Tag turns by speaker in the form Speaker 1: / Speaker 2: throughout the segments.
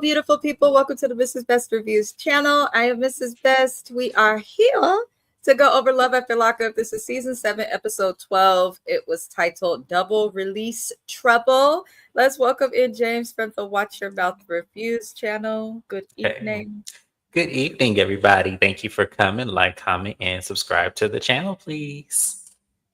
Speaker 1: beautiful people. Welcome to the Mrs. Best Reviews channel. I am Mrs. Best. We are here to go over Love After Lockup. This is season 7, episode 12. It was titled Double Release Trouble. Let's welcome in James from the Watch Your Mouth Reviews channel. Good evening.
Speaker 2: Good evening, everybody. Thank you for coming. Like, comment, and subscribe to the channel, please.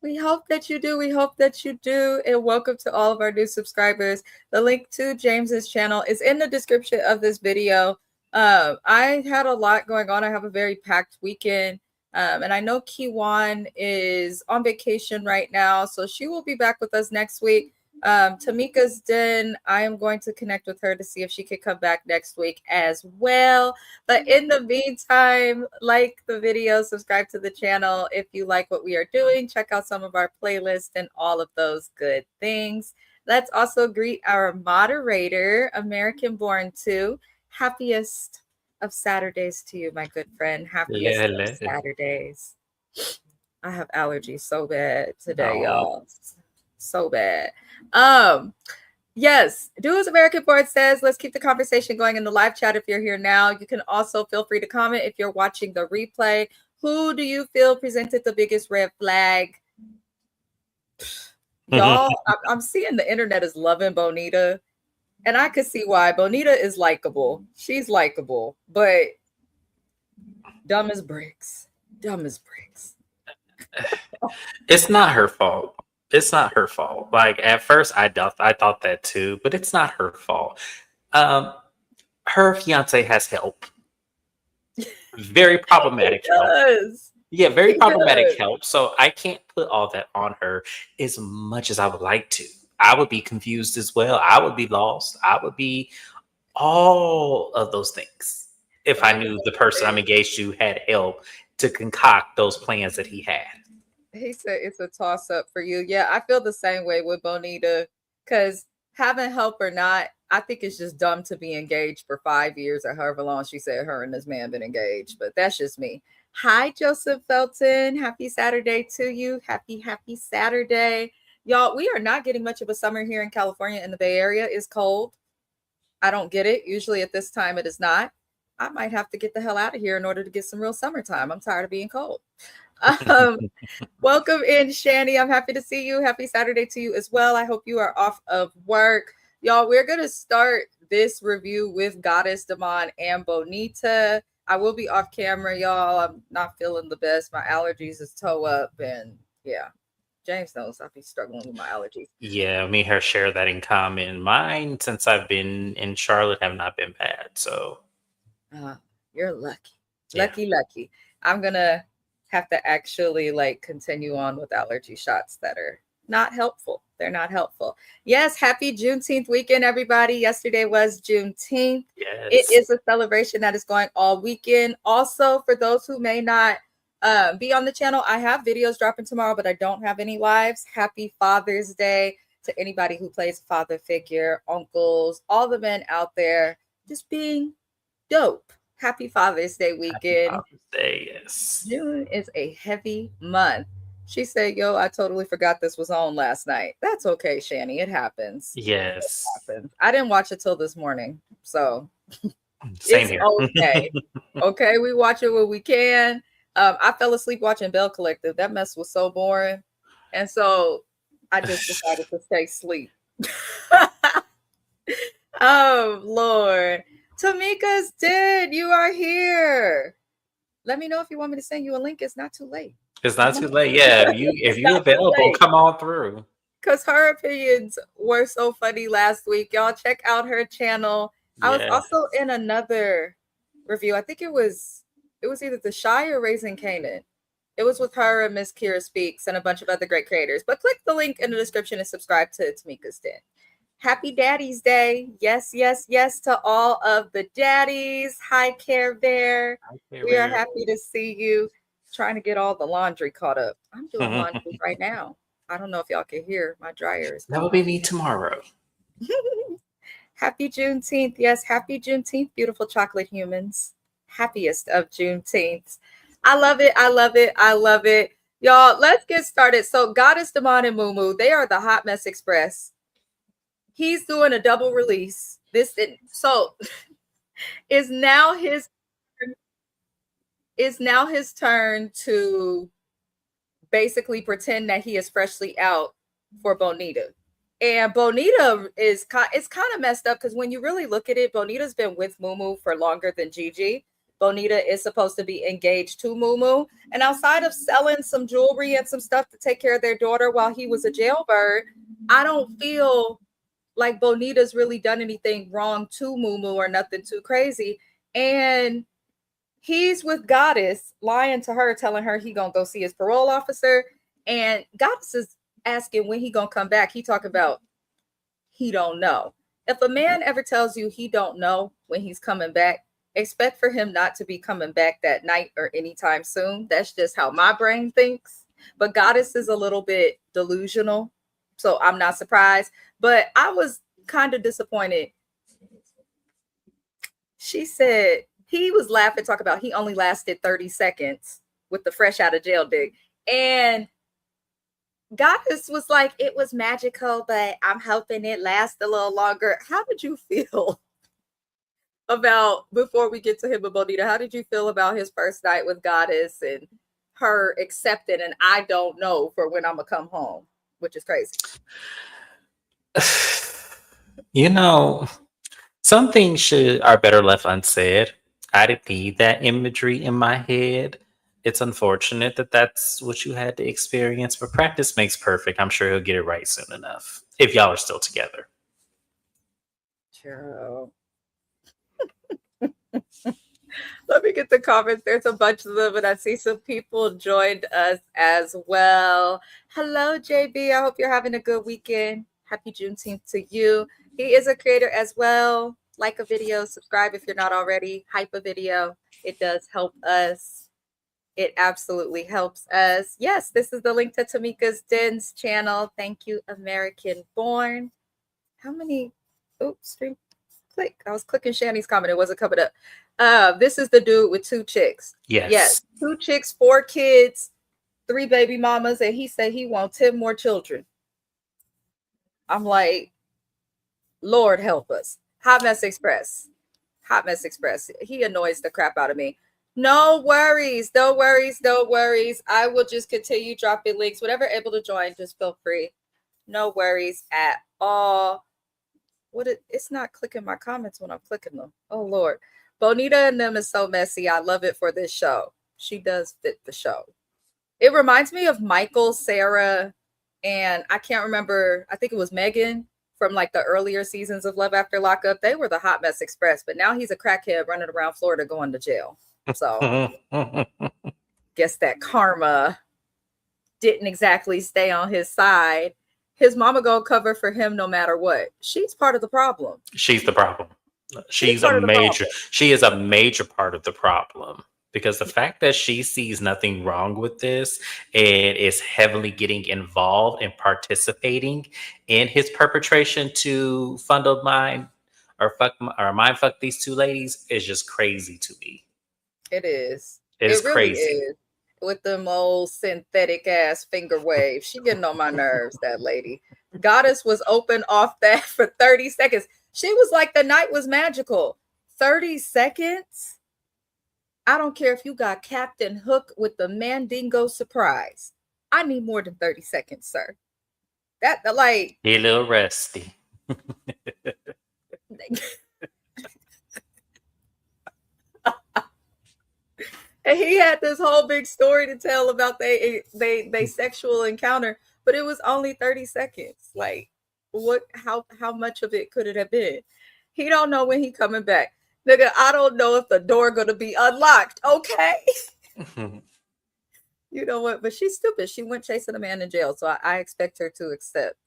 Speaker 1: We hope that you do. We hope that you do. And welcome to all of our new subscribers. The link to James's channel is in the description of this video. I had a lot going on. I have a very packed weekend. And I know Kiwan is on vacation right now, so she will be back with us next week. Tamika's Den, I am going to connect with her to see if she could come back next week as well. But in the meantime, like the video, subscribe to the channel. If you like what we are doing, check out some of our playlists and all of those good things. Let's also greet our moderator, American Born 2. Happiest of Saturdays to you, my good friend. Happiest of Saturdays. I have allergies so bad today, y'all. So bad. Yes, do as American Board says. Let's keep the conversation going in the live chat. If you're here now, you can also feel free to comment if you're watching the replay. Who do you feel presented the biggest red flag? Y'all, I'm seeing the internet is loving Bonita, and I could see why. Bonita is likable. She's likable, but dumb as bricks. Dumb as bricks.
Speaker 2: It's not her fault. It's not her fault. Like, at first I thought that too, but it's not her fault. Her fiance has help. Very problematic help. Yeah, very problematic help. So I can't put all that on her as much as I would like to. I would be confused as well. I would be lost. I would be all of those things if I knew the person I'm engaged to had help to concoct those plans that he had.
Speaker 1: He said it's a toss-up for you. Yeah, I feel the same way with Bonita, because having help or not, I think it's just dumb to be engaged for 5 years or however long she said her and this man been engaged. But that's just me. Hi, Joseph Felton. Happy Saturday to you. Happy Saturday. Y'all, we are not getting much of a summer here in California. In the Bay Area is cold. I don't get it. Usually at this time it is not. I might have to get the hell out of here in order to get some real summertime. I'm tired of being cold. Welcome in, Shani. I'm happy to see you. Happy Saturday to you as well. I hope you are off of work. Y'all, we're going to start this review with Goddess, Damon, and Bonita. I will be off camera, y'all. I'm not feeling the best. My allergies is toe up, and yeah, James knows I'll be struggling with my allergies.
Speaker 2: Yeah, me and her share that in common. Mine, since I've been in Charlotte, have not been bad. So
Speaker 1: you're lucky. Lucky. I'm going to have to actually continue on with allergy shots that are not helpful. They're not helpful. Yes, happy Juneteenth weekend, everybody. Yesterday was Juneteenth.
Speaker 2: Yes.
Speaker 1: It is a celebration that is going all weekend. Also, for those who may not be on the channel, I have videos dropping tomorrow, but I don't have any lives. Happy Father's Day to anybody who plays a father figure, uncles, all the men out there just being dope. Happy Father's Day weekend.
Speaker 2: Happy Father's Day, yes.
Speaker 1: June is a heavy month. She said, yo, I totally forgot this was on last night. That's okay, Shani. It happens.
Speaker 2: Yes.
Speaker 1: It happens. I didn't watch it till this morning. So
Speaker 2: same here.
Speaker 1: Okay. Okay, we watch it when we can. I fell asleep watching Bell Collective. That mess was so boring. And so I just decided to stay asleep. Oh, Lord. Tamika's Den, you are here. Let me know if you want me to send you a link. It's not too late.
Speaker 2: It's not too late. Yeah, if you're available, come on through.
Speaker 1: Because her opinions were so funny last week. Y'all check out her channel. Yes. I was also in another review. I think it was either The Shy or Raising Canaan. It was with her and Miss Kira Speaks and a bunch of other great creators. But click the link in the description and subscribe to Tamika's Den. Happy Daddy's Day. Yes to all of the daddies. Hi, Care Bear. We are happy to see you. Trying to get all the laundry caught up. I'm doing laundry right now. I don't know if y'all can hear. My dryer is
Speaker 2: That will be me tomorrow.
Speaker 1: Happy Juneteenth. Yes, happy Juneteenth, beautiful chocolate humans. Happiest of Juneteenths. I love it. Y'all, let's get started. So Goddess, Damon, and Moo, they are the Hot Mess Express. He's doing a double release. So Is now his turn to basically pretend that he is freshly out for Bonita. And Bonita is it's kind of messed up because when you really look at it, Bonita's been with Mumu for longer than Gigi. Bonita is supposed to be engaged to Mumu. And outside of selling some jewelry and some stuff to take care of their daughter while he was a jailbird, I don't feel like Bonita's really done anything wrong to Mumu or nothing too crazy. And he's with Goddess, lying to her, telling her he gonna go see his parole officer. And Goddess is asking when he gonna come back. He talk about he don't know. If a man ever tells you he don't know when he's coming back, expect for him not to be coming back that night or anytime soon. That's just how my brain thinks. But Goddess is a little bit delusional, so I'm not surprised. But I was kind of disappointed. She said he was laughing, talking about he only lasted 30 seconds with the fresh out of jail dig. And Goddess was like, it was magical, but I'm hoping it lasts a little longer. How did you feel about, before we get to him and Bonita, how did you feel about his first night with Goddess and her accepting and I don't know for when I'm gonna come home, which is crazy?
Speaker 2: You know, some things are better left unsaid. I didn't need that imagery in my head. It's unfortunate that that's what you had to experience, but practice makes perfect. I'm sure he'll get it right soon enough if y'all are still together.
Speaker 1: True. Let me get the comments. There's a bunch of them, and I see some people joined us as well. Hello, JB. I hope you're having a good weekend. Happy Juneteenth to you. He is a creator as well. Like a video, subscribe if you're not already. Hype a video. It does help us. It absolutely helps us. Yes, this is the link to Tamika's Den's channel. Thank you, American Born. How many? Oops, stream click. I was clicking Shani's comment. It wasn't coming up. This is the dude with 2 chicks. Yes, 2 chicks, 4 kids, 3 baby mamas, and he said he wants 10 more children. I'm like, Lord help us. Hot Mess Express. Hot Mess Express. He annoys the crap out of me. No worries. No worries. No worries. I will just continue dropping links. Whatever able to join, just feel free. No worries at all. It's not clicking my comments when I'm clicking them. Oh, Lord. Bonita and them is so messy. I love it for this show. She does fit the show. It reminds me of Michael, Sarah, and I can't remember. I think it was Megan from like the earlier seasons of Love After Lockup. They were the Hot Mess Express, but now he's a crackhead running around Florida going to jail. So guess that karma didn't exactly stay on his side. His mama gonna cover for him no matter what. She's part of the problem.
Speaker 2: She's the problem. She is a major part of the problem, because the fact that she sees nothing wrong with this and is heavily getting involved and participating in his perpetration to mind fuck these 2 ladies is just crazy to me.
Speaker 1: It is.
Speaker 2: It really crazy.
Speaker 1: Is. With them old synthetic ass finger waves. She getting on my nerves, that lady. Goddess was open off that for 30 seconds. She was like, the night was magical. 30 seconds? I don't care if you got Captain Hook with the Mandingo surprise. I need more than 30 seconds, sir. That, like...
Speaker 2: He a little rusty.
Speaker 1: And he had this whole big story to tell about they sexual encounter, but it was only 30 seconds. Like, what? How much of it could it have been? He don't know when he coming back, nigga. I don't know if the door gonna be unlocked. Okay. You know what? But she's stupid. She went chasing a man in jail, so I expect her to accept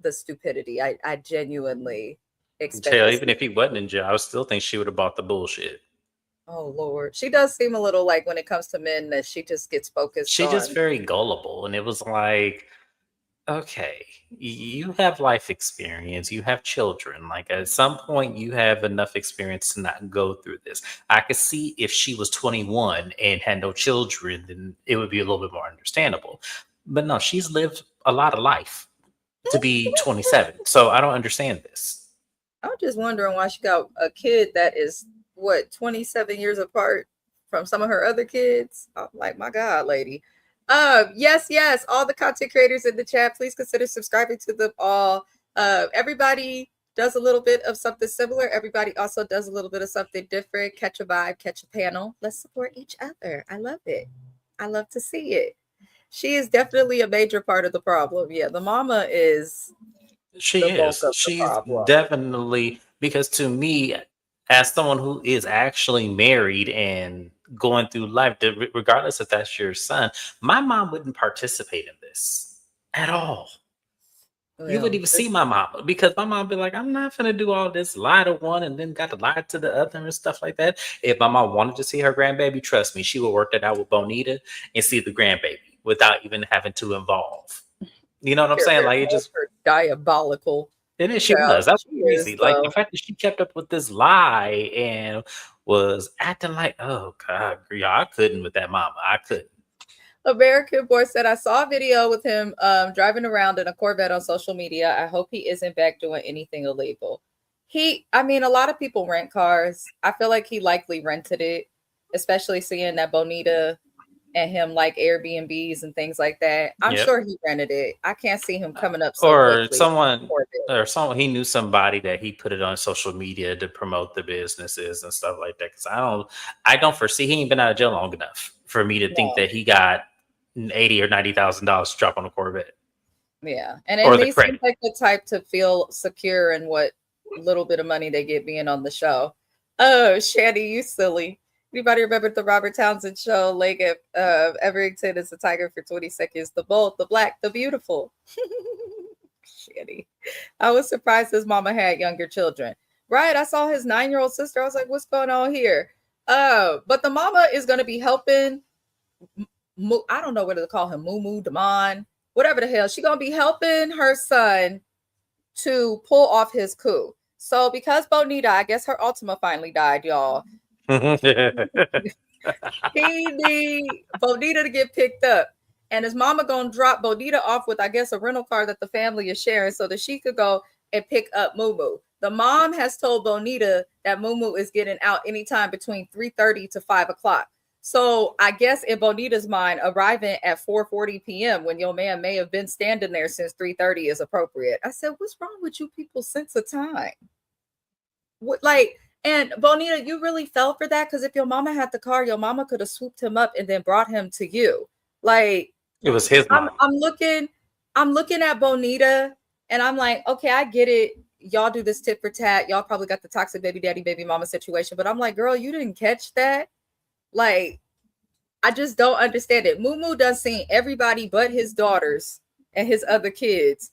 Speaker 1: the stupidity. I genuinely expect.
Speaker 2: Jail, even if he wasn't in jail, I still think she would have bought the bullshit.
Speaker 1: Oh, Lord. She does seem a little like, when it comes to men, that she just gets focused
Speaker 2: She's just very gullible. And it was like, okay, you have life experience. You have children. Like, at some point, you have enough experience to not go through this. I could see if she was 21 and had no children, then it would be a little bit more understandable. But no, she's lived a lot of life to be 27. So I don't understand this.
Speaker 1: I'm just wondering why she got a kid that is what, 27 years apart from some of her other kids. I'm like, my God, lady. Yes, all the content creators in the chat, please consider subscribing to them all. Everybody does a little bit of something similar. Everybody also does a little bit of something different. Catch a vibe, catch a panel. Let's support each other. I love it. I love to see it. She is definitely a major part of the problem. Yeah, the mama is
Speaker 2: She
Speaker 1: the bulk
Speaker 2: is.
Speaker 1: of the
Speaker 2: She's
Speaker 1: problem.
Speaker 2: definitely, because to me, as someone who is actually married and going through life, regardless if that's your son, my mom wouldn't participate in this at all. You wouldn't
Speaker 1: Well,
Speaker 2: even see my mom, because my mom be like, I'm not gonna do all this, lie to one and then got to lie to the other and stuff like that. If my mom wanted to see her grandbaby, trust me, she would work that out with Bonita and see the grandbaby without even having to involve. You know what I'm saying? Like, it just,
Speaker 1: her diabolical
Speaker 2: and then she
Speaker 1: child.
Speaker 2: was. That's
Speaker 1: She is
Speaker 2: crazy. Like, the
Speaker 1: though.
Speaker 2: fact that she kept up with this lie and was acting like, oh God, yeah, I couldn't with that mama. I couldn't.
Speaker 1: American Boy said, I saw a video with him driving around in a Corvette on social media. I hope he isn't back doing anything illegal. I mean, a lot of people rent cars. I feel like he likely rented it, especially seeing that Bonita and him like Airbnbs and things like that. I'm
Speaker 2: Yep.
Speaker 1: sure he rented it. I can't see him coming up so
Speaker 2: Or
Speaker 1: quickly.
Speaker 2: someone he knew somebody that he put it on social media to promote the businesses and stuff like that. Because I don't foresee, he ain't been out of jail long enough for me to think that he got $80,000 or $90,000 to drop on a Corvette.
Speaker 1: Yeah, and he seems like the type to feel secure in what little bit of money they get being on the show. Oh, Shanny, you silly. Anybody remember the Robert Townsend show? Lake Everington is a tiger for 20 seconds. The bold, the black, the beautiful. Shanny. I was surprised his mama had younger children. Right, I saw his 9-year-old sister. I was like, what's going on here? But the mama is going to be helping. I don't know whether to call him Moo Damon, whatever the hell. She's going to be helping her son to pull off his coup. So because Bonita, I guess her Ultima finally died, y'all. He need Bonita to get picked up. And his mama gonna drop Bonita off with, I guess, a rental car that the family is sharing so that she could go and pick up Moo. The mom has told Bonita that Moo is getting out anytime between 3:30 to 5 o'clock. So I guess in Bonita's mind, arriving at 4:40 p.m. when your man may have been standing there since 3:30 is appropriate. I said, what's wrong with you people's sense of time? What, like, and Bonita, you really fell for that? Because if your mama had the car, your mama could have swooped him up and then brought him to you. Like,
Speaker 2: it was his mom.
Speaker 1: I'm looking at Bonita and I'm like, okay, I get it. Y'all do this tit for tat. Y'all probably got the toxic baby daddy, baby mama situation. But I'm like, girl, you didn't catch that. Like, I just don't understand it. Moo done seen everybody but his daughters and his other kids.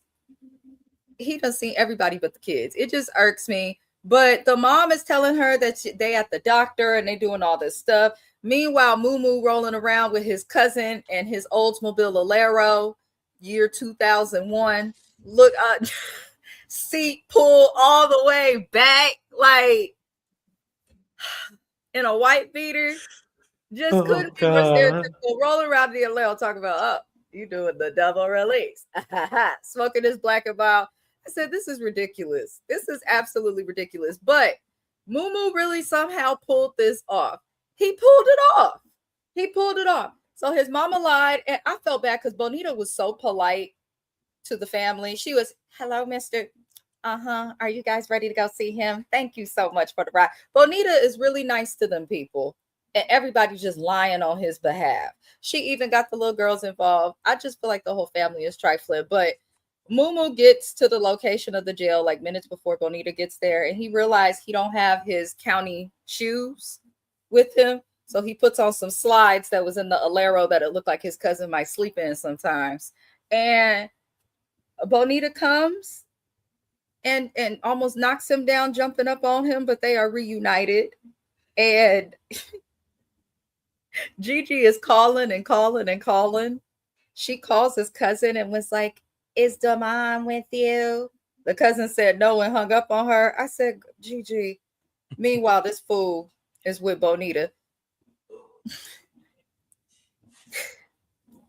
Speaker 1: He done seen everybody but the kids. It just irks me. But the mom is telling her that they at the doctor and they doing all this stuff. Meanwhile, Moo rolling around with his cousin and his Oldsmobile Alero, year 2001. Look, seat pull all the way back, like in a white beater. Just couldn't be more stereotypical. Rolling around the Alero talking about, oh, you doing the double release. Smoking this Black and Mild. I said, this is ridiculous. This is absolutely ridiculous. But Moo really somehow pulled this off. He pulled it off. So his mama lied. And I felt bad because Bonita was so polite to the family. She was, hello, Mr. Are you guys ready to go see him? Thank you so much for the ride. Bonita is really nice to them people. And everybody's just lying on his behalf. She even got the little girls involved. I just feel like the whole family is trifling. But Moo gets to the location of the jail like minutes before Bonita gets there, and he realized he don't have his county shoes with him, so he puts on some slides that was in the Alero that it looked like his cousin might sleep in sometimes. And Bonita comes and almost knocks him down, jumping up on him, but they are reunited. And Gigi is calling and calling and calling. She calls his cousin and was like, is Damon with you? The cousin said no and hung up on her. I said, Gigi. Meanwhile, this fool is with Bonita.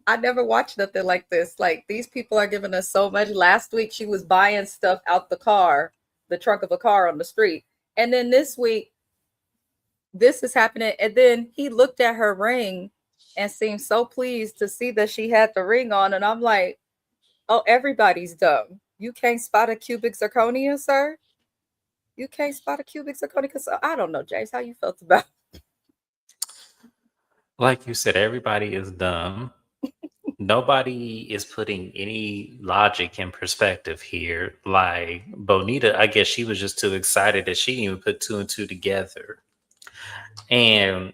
Speaker 1: I never watched nothing like this. Like, these people are giving us so much. Last week, she was buying stuff out the car, the trunk of a car on the street. And then this week, this is happening. And then he looked at her ring and seemed so pleased to see that she had the ring on. And I'm like, oh, everybody's dumb. You can't spot a cubic zirconia, sir? You can't spot a cubic zirconia? Because I don't know, James, how you felt about it?
Speaker 2: Like you said, everybody is dumb. Nobody is putting any logic in perspective here. Like Bonita, I guess she was just too excited that she didn't even put two and two together. And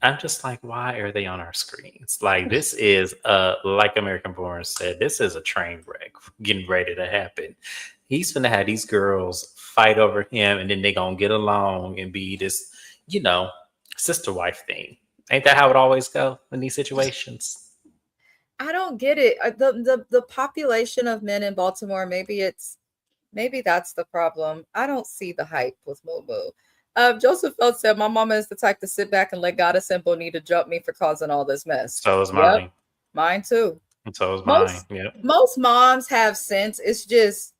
Speaker 2: I'm just like, why are they on our screens? Like, this is like American Born said, this is a train wreck getting ready to happen. He's gonna have these girls fight over him, and then they gonna get along and be this, sister wife thing. Ain't that how it always go in these situations?
Speaker 1: I don't get it. The population of men in Baltimore, maybe that's the problem. I don't see the hype with Moo. Joseph Felt said, my mama is the type to sit back and let Goddess and Bonita jump me for causing all this mess.
Speaker 2: So is mine.
Speaker 1: Mine too.
Speaker 2: And so is mine. Yep.
Speaker 1: Most moms have sense. It's just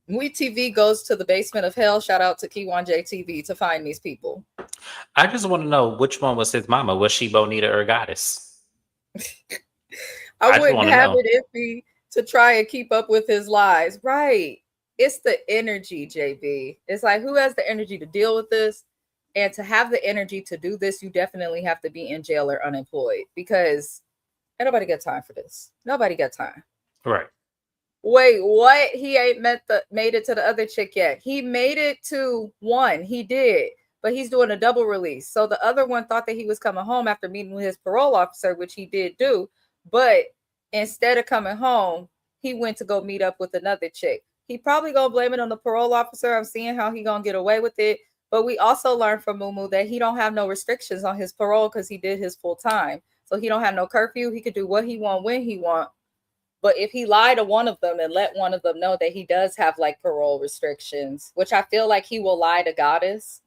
Speaker 1: WeTV goes to the basement of hell. Shout out to Kiwan JTV to find these people.
Speaker 2: I just want to know which one was his mama. Was she Bonita or Goddess?
Speaker 1: I wouldn't have it iffy to try and keep up with his lies. Right. It's the energy, JB. It's like, who has the energy to deal with this? And to have the energy to do this, you definitely have to be in jail or unemployed, because ain't nobody got time for this. Nobody got time.
Speaker 2: Right.
Speaker 1: Wait, what? He ain't made it to the other chick yet. He made it to one. He did. But he's doing a double release. So the other one thought that he was coming home after meeting with his parole officer, which he did do. But instead of coming home, he went to go meet up with another chick. He probably gonna blame it on the parole officer. I'm seeing how he gonna get away with it. But we also learned from Moo that he don't have no restrictions on his parole because he did his full time. So he don't have no curfew. He could do what he want when he want. But if he lied to one of them and let one of them know that he does have like parole restrictions, which I feel like he will lie to Goddess,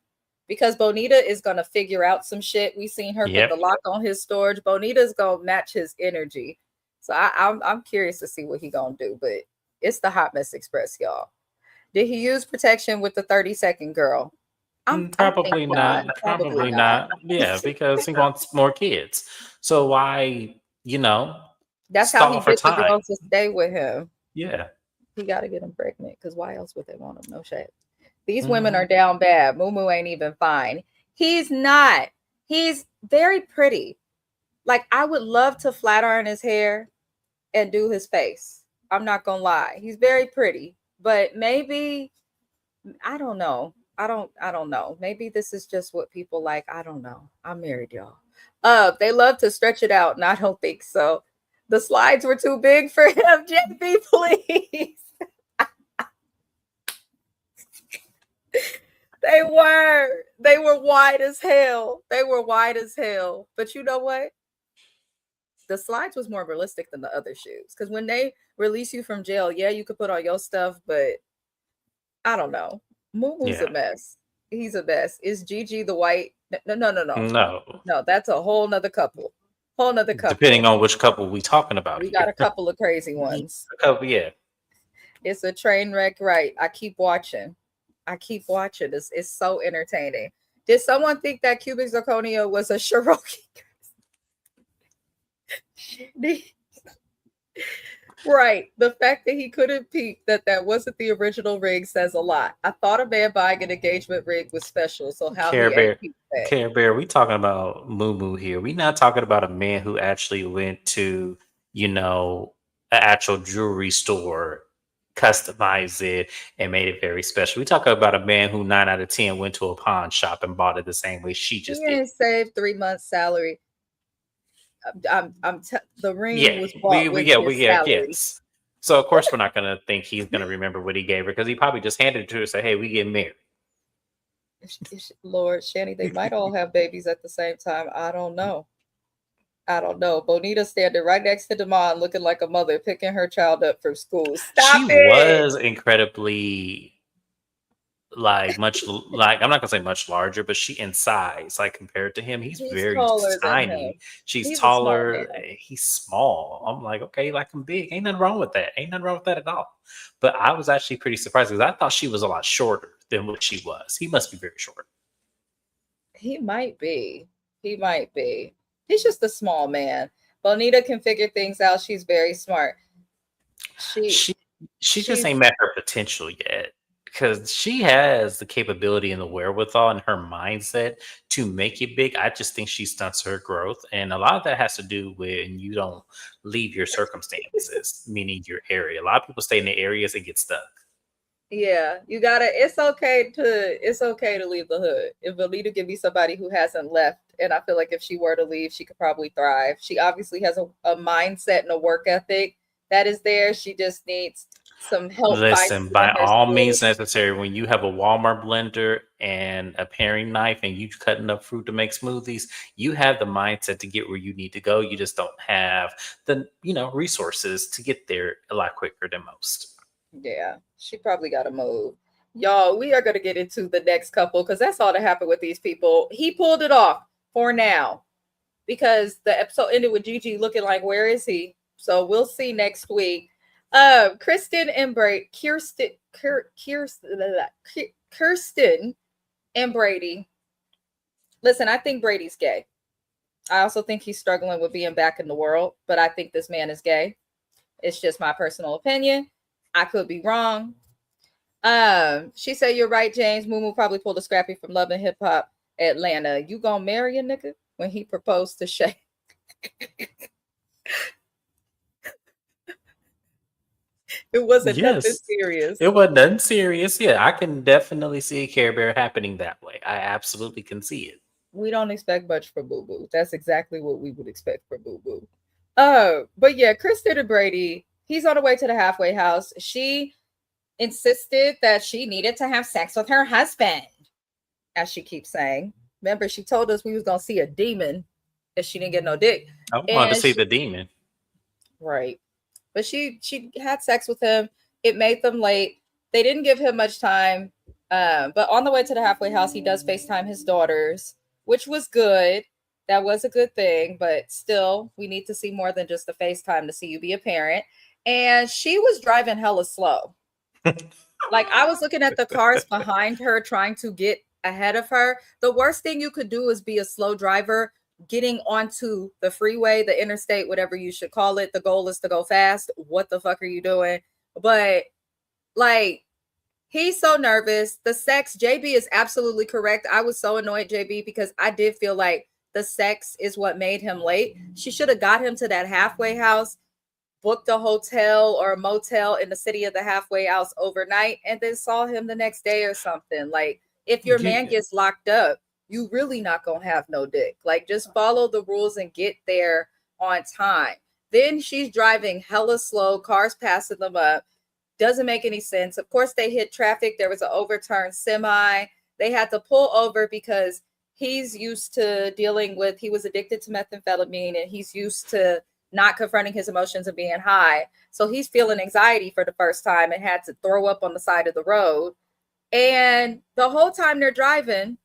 Speaker 1: because Bonita is gonna figure out some shit. We seen her put the lock on his storage. Bonita's gonna match his energy. So I'm curious to see what he gonna do. But it's the Hot Mess Express, y'all. Did he use protection with the 30-second girl?
Speaker 2: Probably not. Probably not. Yeah, because he wants more kids. So why,
Speaker 1: that's how he gets the girls to stay with him.
Speaker 2: Yeah.
Speaker 1: He got to get them pregnant, because why else would they want him? No shit. These women are down bad. Moo ain't even fine. He's not. He's very pretty. Like, I would love to flat iron his hair and do his face. I'm not gonna lie. He's very pretty, but maybe, I don't know. I don't know. Maybe this is just what people like. I don't know. I'm married, y'all. They love to stretch it out, and I don't think so. The slides were too big for him. JB, please. They were wide as hell. They were wide as hell. But you know what? The slides was more realistic than the other shoes. Because when they release you from jail, yeah, you could put on your stuff, but I don't know. Moo's a mess. He's a mess. Is Gigi the white? No, that's a whole nother couple.
Speaker 2: Depending on which couple we talking about.
Speaker 1: We got a couple of crazy ones.
Speaker 2: Yeah.
Speaker 1: It's a train wreck, right? I keep watching. It's so entertaining. Did someone think that cubic zirconia was a Cherokee? Right. The fact that he couldn't peep that wasn't the original ring says a lot. I thought a man buying an engagement ring was special. So how
Speaker 2: Care Bear, we talking about Moo here. We not talking about a man who actually went to, an actual jewelry store, customized it, and made it very special. We talking about a man who 9 out of 10 went to a pawn shop and bought it the same way she just did.
Speaker 1: Saved 3 months' salary. The ring was bought with his salary.
Speaker 2: Yes. So of course we're not gonna think he's gonna remember what he gave her, because he probably just handed it to her and said, "Hey, we getting married."
Speaker 1: Lord, Shani, they might all have babies at the same time. I don't know. Bonita standing right next to Damon, looking like a mother picking her child up from school. Stop it.
Speaker 2: She was incredibly I'm not gonna say much larger, but she in size, like compared to him, he's very tiny. She's taller. He's small. I'm like, okay, like I'm big. Ain't nothing wrong with that. At all. But I was actually pretty surprised, because I thought she was a lot shorter than what she was. He must be very short.
Speaker 1: He might be. He might be. He's just a small man. Bonita can figure things out. She's very smart.
Speaker 2: She she just
Speaker 1: She's
Speaker 2: ain't met her potential yet because she has the capability and the wherewithal and her mindset to make it big. I just think she stunts her growth, and a lot of that has to do when you don't leave your circumstances, meaning your area. A lot of people stay in the areas and get stuck.
Speaker 1: yeah, you gotta it's okay to leave the hood. If Bonita can be somebody who hasn't left, and I feel like if she were to leave, she could probably thrive. She obviously has a mindset and a work ethic that is there. She just needs some help
Speaker 2: Listen,
Speaker 1: finding
Speaker 2: by
Speaker 1: her
Speaker 2: all
Speaker 1: skills.
Speaker 2: means necessary, when you have a Walmart blender and a paring knife and you cutting up fruit to make smoothies, you have the mindset to get where you need to go. You just don't have the, resources to get there a lot quicker than most.
Speaker 1: Yeah, she probably got to move. Y'all, we are going to get into the next couple because that's all that happened with these people. He pulled it off for now because the episode ended with Gigi looking like, where is he? So we'll see next week. Kristen and Kirsten and Brady. Listen, I think Brady's gay. I also think he's struggling with being back in the world, but I think this man is gay. It's just my personal opinion. I could be wrong. She said, you're right, James. Moo probably pulled a Scrappy from Love and Hip Hop Atlanta. You gonna marry a nigga when he proposed to Shay? It wasn't nothing
Speaker 2: Yes,
Speaker 1: serious.
Speaker 2: it wasn't nothing serious. Yeah, I can definitely see Care Bear happening that way. I absolutely can see it.
Speaker 1: We don't expect much from Boo Boo. That's exactly what we would expect from Boo Boo. But yeah, Kristen and Brady, he's on the way to the halfway house. She insisted that she needed to have sex with her husband, as she keeps saying. Remember, she told us we was gonna see a demon if she didn't get no dick.
Speaker 2: I wanted to
Speaker 1: And
Speaker 2: see the demon.
Speaker 1: right. But she had sex with him. It made them late. They didn't give him much time. But on the way to the halfway house, he does FaceTime his daughters, which was good. That was a good thing. But still, we need to see more than just the FaceTime to see you be a parent. And she was driving hella slow. Like I was looking at the cars behind her trying to get ahead of her. The worst thing you could do is be a slow driver getting onto the freeway, the interstate, whatever you should call it. The goal is to go fast. What the fuck are you doing? But like he's so nervous. The sex, JB is absolutely correct. I was so annoyed, JB, because I did feel like the sex is what made him late. She should have got him to that halfway house, booked a hotel or a motel in the city of the halfway house overnight, and then saw him the next day or something. Like, if your man gets locked up, you really not gonna have no dick. Like, just follow the rules and get there on time. Then she's driving hella slow, cars passing them up. Doesn't make any sense. Of course, they hit traffic. There was an overturned semi. They had to pull over because he's used to dealing with, he was addicted to methamphetamine and he's used to not confronting his emotions and being high. So he's feeling anxiety for the first time and had to throw up on the side of the road. And the whole time they're driving,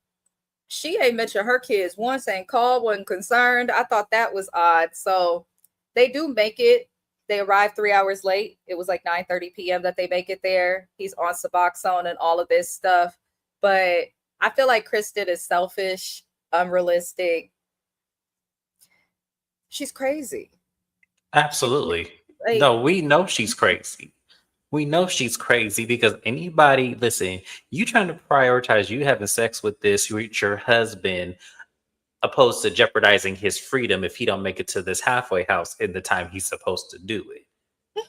Speaker 1: she ain't mentioned her kids once, ain't called, wasn't concerned. I thought that was odd. So they do make it. They arrived 3 hours late. It was like 9:30 p.m. that they make it there. He's on Suboxone and all of this stuff. But I feel like Kristen is selfish, unrealistic. She's crazy.
Speaker 2: Absolutely.
Speaker 1: Like,
Speaker 2: No, we know she's crazy. We know she's crazy because anybody, listen, you trying to prioritize you having sex with your husband, opposed to jeopardizing his freedom if he don't make it to this halfway house in the time he's supposed to do it.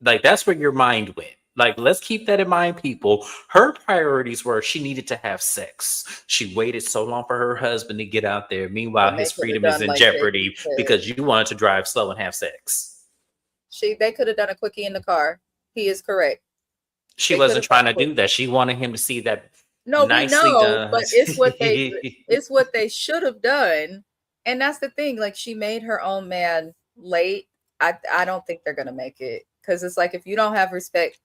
Speaker 2: Like, that's where your mind went. Like, let's keep that in mind, people. Her priorities were she needed to have sex. She waited so long for her husband to get out there. Meanwhile, his freedom is in jeopardy because you wanted to drive slow and have sex.
Speaker 1: They could have done a quickie in the car. He is correct.
Speaker 2: She wasn't trying to do that. She wanted him to see that.
Speaker 1: No, nicely we know, done. But it's what they should have done. And that's the thing. Like, she made her own man late. I don't think they're gonna make it. Because it's like, if you don't have respect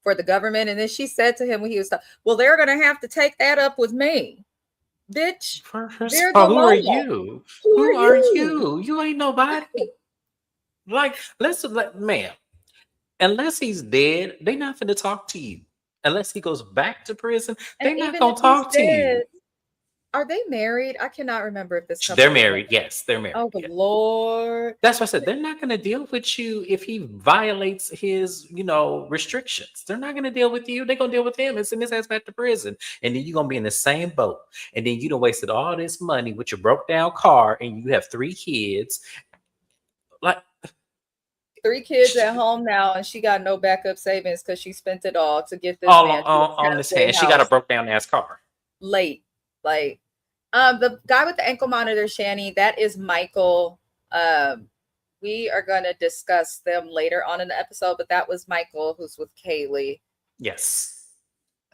Speaker 1: for the government, and then she said to him when he was well, they're gonna have to take that up with me. Bitch.
Speaker 2: Who are you? Who are you? You ain't nobody. Like, ma'am, unless he's dead, they not finna talk to you. Unless he goes back to prison, they're not gonna talk to you.
Speaker 1: Are they married? I cannot remember if this couple
Speaker 2: They're
Speaker 1: was
Speaker 2: married.
Speaker 1: married.
Speaker 2: Yes, they're married.
Speaker 1: Oh, good
Speaker 2: Yeah.
Speaker 1: Lord.
Speaker 2: That's why I said they're not going to deal with you if he violates his, restrictions. They're not going to deal with you. They're going to deal with him and send his ass back to prison. And then you're going to be in the same boat. And then you done wasted all this money with your broke down car and you have 3 kids. Like
Speaker 1: 3 kids at home now, and she got no backup savings because she spent it all to get this
Speaker 2: all
Speaker 1: man to his
Speaker 2: on this
Speaker 1: halfway
Speaker 2: hand. She got a
Speaker 1: house
Speaker 2: broke down ass car.
Speaker 1: late. Like, the guy with the ankle monitor, Shani, that is Michael. We are going to discuss them later on in the episode, but that was Michael, who's with Kaylee.
Speaker 2: Yes.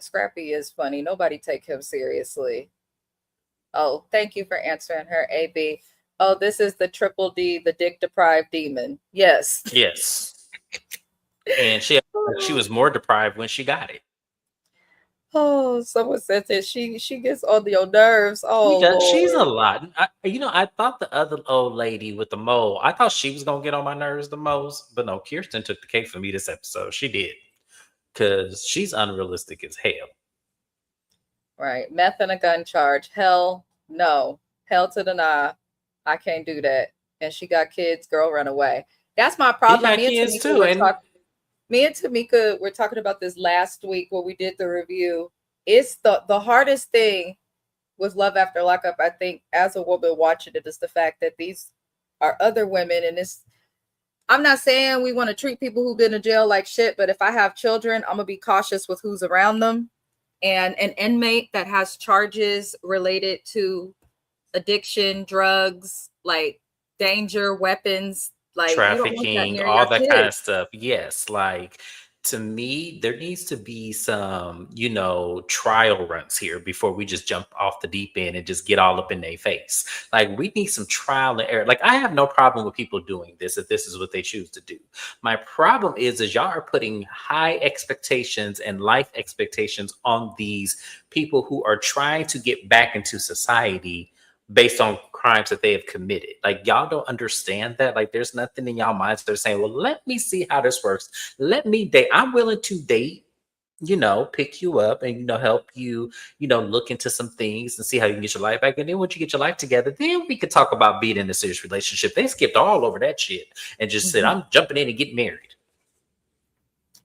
Speaker 1: Scrappy is funny. Nobody take him seriously. Oh, thank you for answering her, AB. Oh, this is the triple D, the dick deprived demon. Yes.
Speaker 2: Yes. And she was more deprived when she got it.
Speaker 1: Oh, someone said that she gets on your nerves. Oh, Lord.
Speaker 2: She's a lot. I thought the other old lady with the mole, I thought she was gonna get on my nerves the most, but no, Kirsten took the cake for me this episode. She did, because she's unrealistic as hell.
Speaker 1: Right, meth and a gun charge. Hell no. Hell to the nah. I can't do that. And she got kids. Girl, run away. That's my problem. Me and Tamika were talking about this last week when we did the review. It's the hardest thing with Love After Lockup, I think, as a woman watching it, is the fact that these are other women. And I'm not saying we want to treat people who've been in jail like shit, but if I have children, I'm gonna be cautious with who's around them. And an inmate that has charges related to addiction, drugs, like danger, weapons, like
Speaker 2: trafficking, all that kind of stuff. Yes, like, to me, there needs to be some, trial runs here before we just jump off the deep end and just get all up in their face. Like, we need some trial and error. Like, I have no problem with people doing this if this is what they choose to do. My problem is y'all are putting high expectations and life expectations on these people who are trying to get back into society based on crimes that they have committed. Like, y'all don't understand that. Like, there's nothing in y'all minds that are saying, well, let me see how this works. Let me date. I'm willing to date, pick you up and, help you, look into some things and see how you can get your life back. And then once you get your life together, then we could talk about being in a serious relationship. They skipped all over that shit and just said, I'm jumping in and getting married.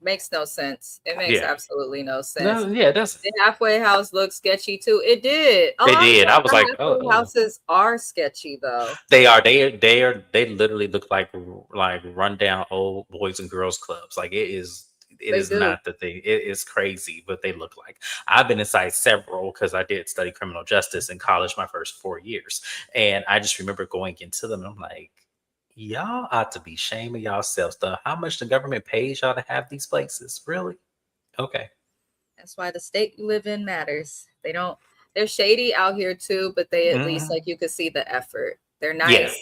Speaker 1: Makes no sense. It makes absolutely no sense.
Speaker 2: No, yeah, that's
Speaker 1: the halfway house looks sketchy too. It did.
Speaker 2: They did. I was like,
Speaker 1: houses are sketchy though.
Speaker 2: They are. They literally look like rundown old boys and girls clubs. Like, it is. It is not the thing. It is crazy what they look like. I've been inside several because I did study criminal justice in college my first 4 years, and I just remember going into them. And I'm like, y'all ought to be shaming yourselves. How much the government pays y'all to have these places? Really? Okay.
Speaker 1: That's why the state you live in matters. They're shady out here too, but they at least, like, you could see the effort. They're nice.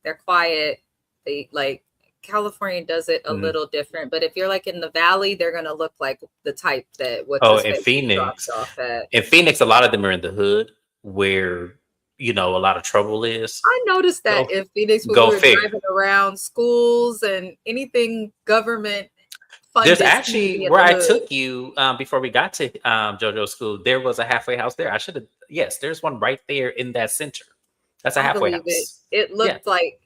Speaker 1: They're quiet. They, like, California does it a little different, but if you're like in the valley, they're gonna look like the type that
Speaker 2: in Phoenix. In Phoenix, a lot of them are in the hood where a lot of trouble is.
Speaker 1: I noticed that in Phoenix when we were driving around schools and anything government funded.
Speaker 2: There's actually where I took you before we got to JoJo's school. There was a halfway house there. I should have. Yes, there's one right there in that center. That's a halfway house.
Speaker 1: It looked like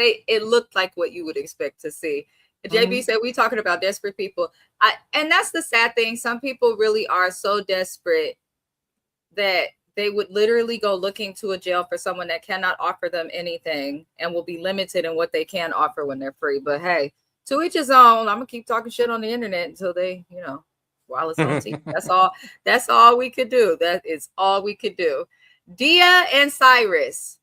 Speaker 1: it looked like what you would expect to see. JB said we talking about desperate people. And that's the sad thing. Some people really are so desperate that they would literally go looking to a jail for someone that cannot offer them anything and will be limited in what they can offer when they're free. But hey, to each his own. I'm gonna keep talking shit on the internet until they, while it's on TV. That's all we could do. That is all we could do. Dia and Cyrus.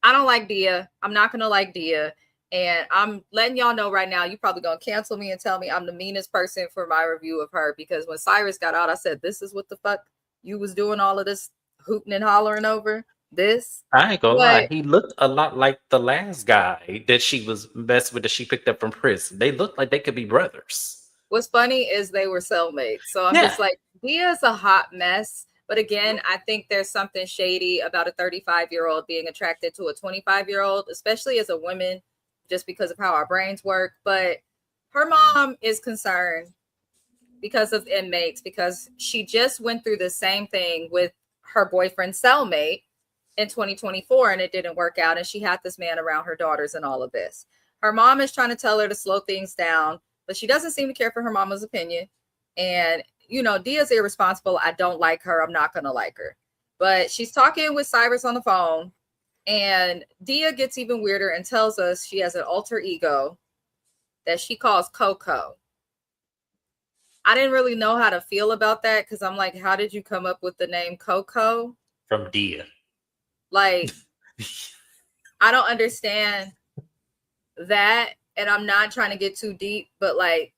Speaker 1: I don't like Dia. I'm not gonna like Dia. And I'm letting y'all know right now, you probably gonna cancel me and tell me I'm the meanest person for my review of her, because when Cyrus got out, I said, this is what the fuck you was doing all of this hooting and hollering over this.
Speaker 2: I ain't gonna lie, he looked a lot like the last guy that she was messing with that she picked up from prison. They looked like they could be brothers.
Speaker 1: What's funny is they were cellmates. So I'm just like, Dia's a hot mess. But again, I think there's something shady about a 35-year-old being attracted to a 25-year-old, especially as a woman, just because of how our brains work. But her mom is concerned because of inmates, because she just went through the same thing with her boyfriend's cellmate in 2024, and it didn't work out. And she had this man around her daughters and all of this. Her mom is trying to tell her to slow things down, but she doesn't seem to care for her mama's opinion. And, you know, Dia's irresponsible. I don't like her. I'm not going to like her. But she's talking with Cyrus on the phone, and Dia gets even weirder and tells us she has an alter ego that she calls Coco. I didn't really know how to feel about that because I'm like, how did you come up with the name Coco?
Speaker 2: From Dia.
Speaker 1: Like, I don't understand that. And I'm not trying to get too deep, but like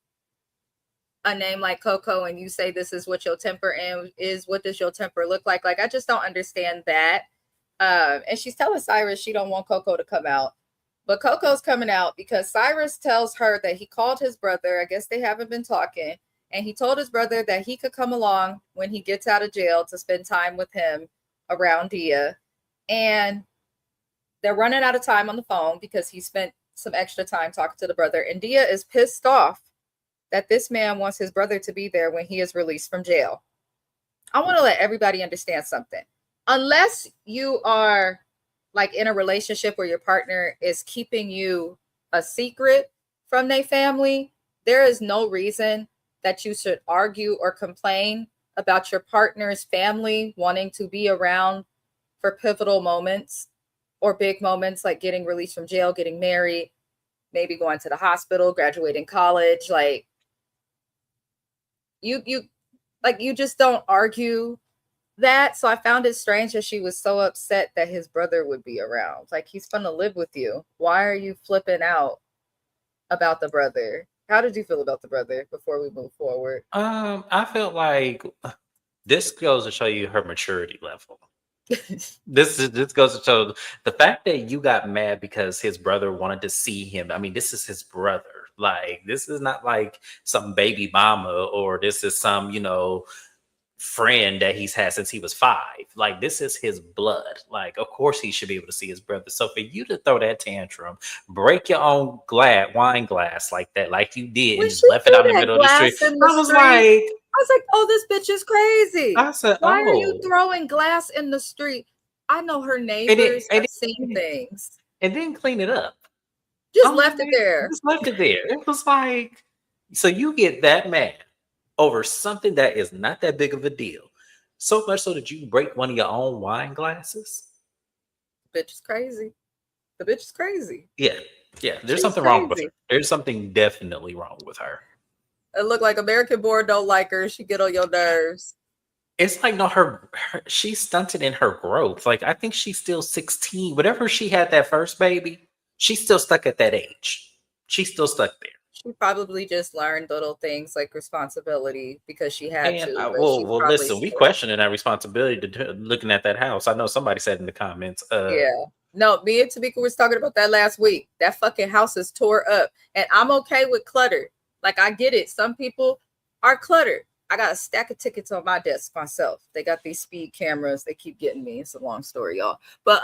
Speaker 1: a name like Coco, and you say this is what your temper is, what does your temper look like? Like, I just don't understand that. And she's telling Cyrus she don't want Coco to come out. But Coco's coming out because Cyrus tells her that he called his brother. I guess they haven't been talking. And he told his brother that he could come along when he gets out of jail to spend time with him around Dia. And they're running out of time on the phone because he spent some extra time talking to the brother. And Dia is pissed off that this man wants his brother to be there when he is released from jail. I want to let everybody understand something. Unless you are like in a relationship where your partner is keeping you a secret from their family, there is no reason that you should argue or complain about your partner's family wanting to be around for pivotal moments or big moments like getting released from jail, getting married, maybe going to the hospital, graduating college. Like you just don't argue that. So I found it strange that she was so upset that his brother would be around. Like, he's gonna live with you. Why are you flipping out about the brother? How did you feel about the brother before we move forward?
Speaker 2: I felt like this goes to show you her maturity level. This goes to show the fact that you got mad because his brother wanted to see him. I mean, this is his brother. Like, this is not like some baby mama, or this is some, you know, friend that he's had since he was 5. Like, this is his blood. Like, of course he should be able to see his brother. So for you to throw that tantrum, break your own wine glass like that, like you did, and just left it out in the middle of the street,
Speaker 1: I was like, oh, this bitch is crazy.
Speaker 2: I said,
Speaker 1: why are you throwing glass in the street? I know her neighbors have seen things.
Speaker 2: And then clean it up.
Speaker 1: Just left it there.
Speaker 2: Just left it there. It was like, so you get that mad over something that is not that big of a deal. So much so that you break one of your own wine glasses.
Speaker 1: The bitch is crazy. The bitch is crazy.
Speaker 2: Yeah. Yeah. There's something wrong with her. There's something definitely wrong with her.
Speaker 1: It looked like American Board don't like her. She get on your nerves.
Speaker 2: It's like, no, she's stunted in her growth. Like, I think she's still 16. Whatever she had that first baby, she's still stuck at that age. She's still stuck there.
Speaker 1: She probably just learned little things like responsibility because she had to.
Speaker 2: Well, listen, we questioning that responsibility to looking at that house. I know somebody said in the comments.
Speaker 1: Yeah. No, me and Tamika was talking about that last week. That fucking house is tore up. And I'm okay with clutter. Like, I get it. Some people are cluttered. I got a stack of tickets on my desk myself. They got these speed cameras. They keep getting me. It's a long story, y'all. But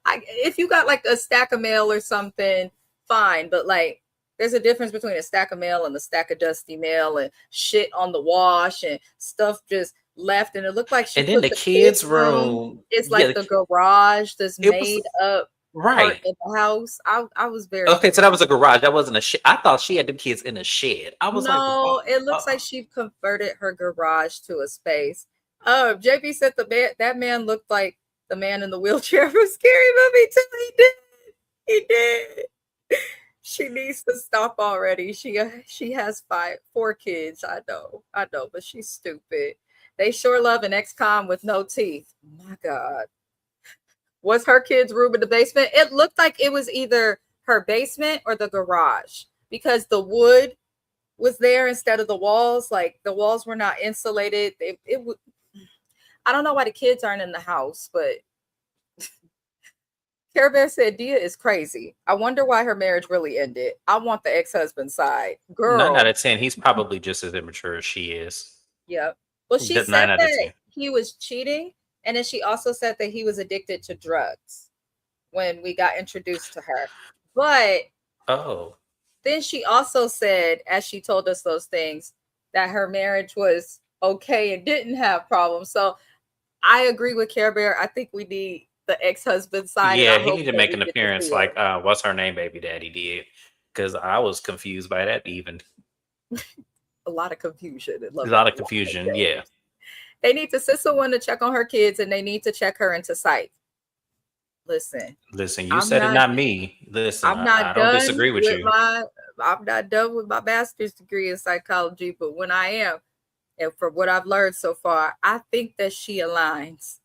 Speaker 1: if you got like a stack of mail or something, fine. But like, there's a difference between a stack of mail and a stack of dusty mail and shit on the wash and stuff just left. And it looked like she.
Speaker 2: And then the kids' room.
Speaker 1: It's like the garage that's made up.
Speaker 2: Right
Speaker 1: in the house. I was very
Speaker 2: okay. So that was a garage. That wasn't a shed. I thought she had the kids in a shed. I was
Speaker 1: no, it looks like she converted her garage to a space. JP said that man looked like the man in the wheelchair from Scary Movie too. He did. She needs to stop already. She has 4 kids. I know, but she's stupid. They sure love an ex-con with no teeth. My God. Was her kid's room in the basement? It looked like it was either her basement or the garage because the wood was there instead of the walls. Like, the walls were not insulated. I don't know why the kids aren't in the house, but Care Bear said Dia is crazy. I wonder why her marriage really ended. I want the ex-husband side. Girl.
Speaker 2: 9 out of 10. He's probably just as immature as she is.
Speaker 1: Yep. Well, she said that he was cheating. And then she also said that he was addicted to drugs when we got introduced to her. But then she also said, as she told us those things, that her marriage was okay and didn't have problems. So I agree with Care Bear. I think we need the ex-husband side, and
Speaker 2: Yeah,
Speaker 1: I
Speaker 2: he
Speaker 1: hope
Speaker 2: need to
Speaker 1: that
Speaker 2: make
Speaker 1: we
Speaker 2: an
Speaker 1: get to
Speaker 2: appearance
Speaker 1: see
Speaker 2: like
Speaker 1: it.
Speaker 2: what's her name, baby daddy did. Because I was confused by that even.
Speaker 1: A lot of confusion and
Speaker 2: A
Speaker 1: Love
Speaker 2: lot
Speaker 1: After
Speaker 2: of
Speaker 1: Lockup.
Speaker 2: confusion, yeah.
Speaker 1: They need to send someone to check on her kids, and they need to check her into psych. Listen,
Speaker 2: Listen, you
Speaker 1: I'm
Speaker 2: said it,
Speaker 1: not.
Speaker 2: not me. Listen,
Speaker 1: I'm
Speaker 2: I
Speaker 1: not
Speaker 2: don't
Speaker 1: done
Speaker 2: disagree with
Speaker 1: with
Speaker 2: you.
Speaker 1: my. I'm not done with my master's degree in psychology, but when I am, and from what I've learned so far, I think that she aligns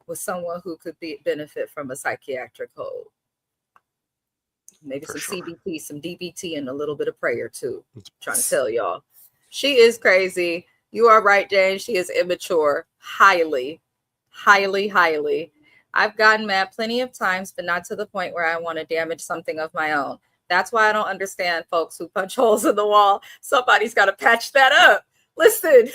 Speaker 1: with someone who could benefit from a psychiatric hold. Maybe
Speaker 2: For
Speaker 1: some
Speaker 2: sure.
Speaker 1: CBT, some DBT, and a little bit of prayer too. I'm trying to tell y'all, she is crazy. You are right, Jane. She is immature, highly, highly, highly. I've gotten mad plenty of times, but not to the point where I want to damage something of my own. That's why I don't understand folks who punch holes in the wall. Somebody's got to patch that up. Listen,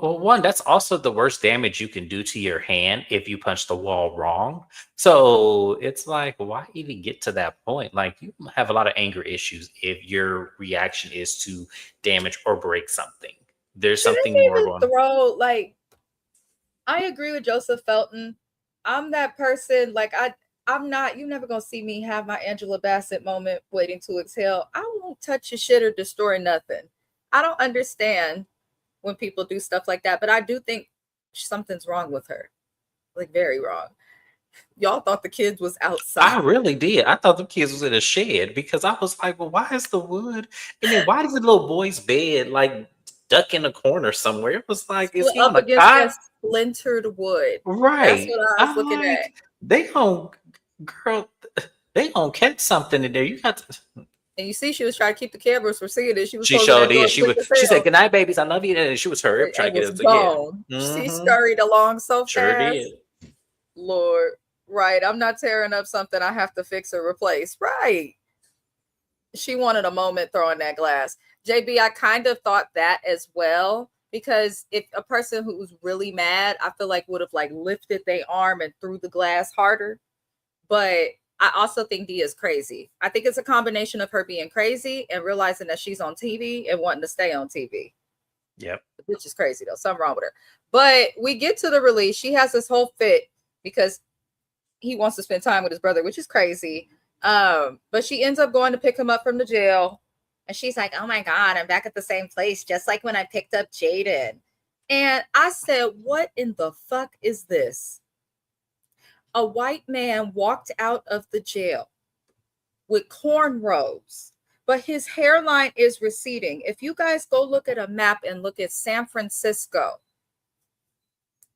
Speaker 2: Well, one, that's also the worst damage you can do to your hand if you punch the wall wrong. So it's like, why even get to that point? Like, you have a lot of anger issues if your reaction is to damage or break something. There's
Speaker 1: she
Speaker 2: something
Speaker 1: didn't
Speaker 2: more
Speaker 1: even
Speaker 2: going.
Speaker 1: throw like. I agree with Joseph Felton. I'm that person. Like I'm not. You're never gonna see me have my Angela Bassett moment, waiting to exhale. I won't touch your shit or destroy nothing. I don't understand when people do stuff like that, but I do think something's wrong with her. Like very wrong. Y'all thought the kids was outside.
Speaker 2: I really did. I thought the kids was in a shed because I was like, well, why is the wood? And then why is the little boy's bed like duck in a corner somewhere? It was like, is
Speaker 1: Split
Speaker 2: he on
Speaker 1: up
Speaker 2: a
Speaker 1: against that
Speaker 2: cot?
Speaker 1: splintered wood. That's
Speaker 2: Right.
Speaker 1: what I was
Speaker 2: I'm
Speaker 1: looking at.
Speaker 2: like, they gonna, girl, they gonna catch something in there. You got to.
Speaker 1: And you see, she was trying to keep the cameras from seeing it. She was
Speaker 2: She
Speaker 1: closing
Speaker 2: showed
Speaker 1: that door
Speaker 2: it. She
Speaker 1: quick
Speaker 2: was.
Speaker 1: as
Speaker 2: She said,
Speaker 1: hell
Speaker 2: "Good night, babies. I love you." And she was hurry up trying to
Speaker 1: and
Speaker 2: get
Speaker 1: was
Speaker 2: us. Yeah.
Speaker 1: gone. She
Speaker 2: Mm-hmm.
Speaker 1: scurried along so
Speaker 2: Sure
Speaker 1: fast.
Speaker 2: did.
Speaker 1: Lord, right. I'm not tearing up something I have to fix or replace. Right. She wanted a moment throwing that glass. JB, I kind of thought that as well. Because if a person who was really mad, I feel like would have like lifted their arm and threw the glass harder. But I also think Dia is crazy. I think it's a combination of her being crazy and realizing that she's on TV and wanting to stay on TV.
Speaker 2: Yep.
Speaker 1: Which is crazy though. Something wrong with her. But we get to the release. She has this whole fit because he wants to spend time with his brother, which is crazy. But she ends up going to pick him up from the jail. And she's like, oh my God, I'm back at the same place, just like when I picked up Jaden. And I said, what in the fuck is this? A white man walked out of the jail with cornrows, but his hairline is receding. If you guys go look at a map and look at San Francisco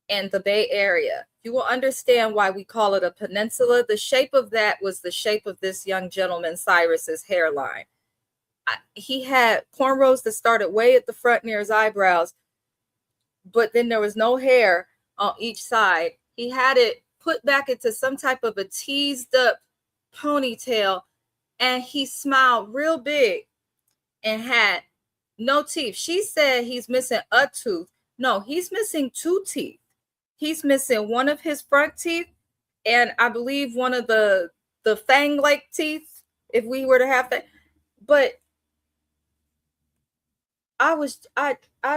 Speaker 1: and the Bay Area, you will understand why we call it a peninsula. The shape of that was the shape of this young gentleman, Cyrus's hairline. He had cornrows that started way at the front near his eyebrows, but then there was no hair on each side. He had it put back into some type of a teased up ponytail, and he smiled real big and had no teeth. She said he's missing a tooth. No, he's missing two teeth. He's missing one of his front teeth, and I believe one of the fang-like teeth, if we were to have that. But I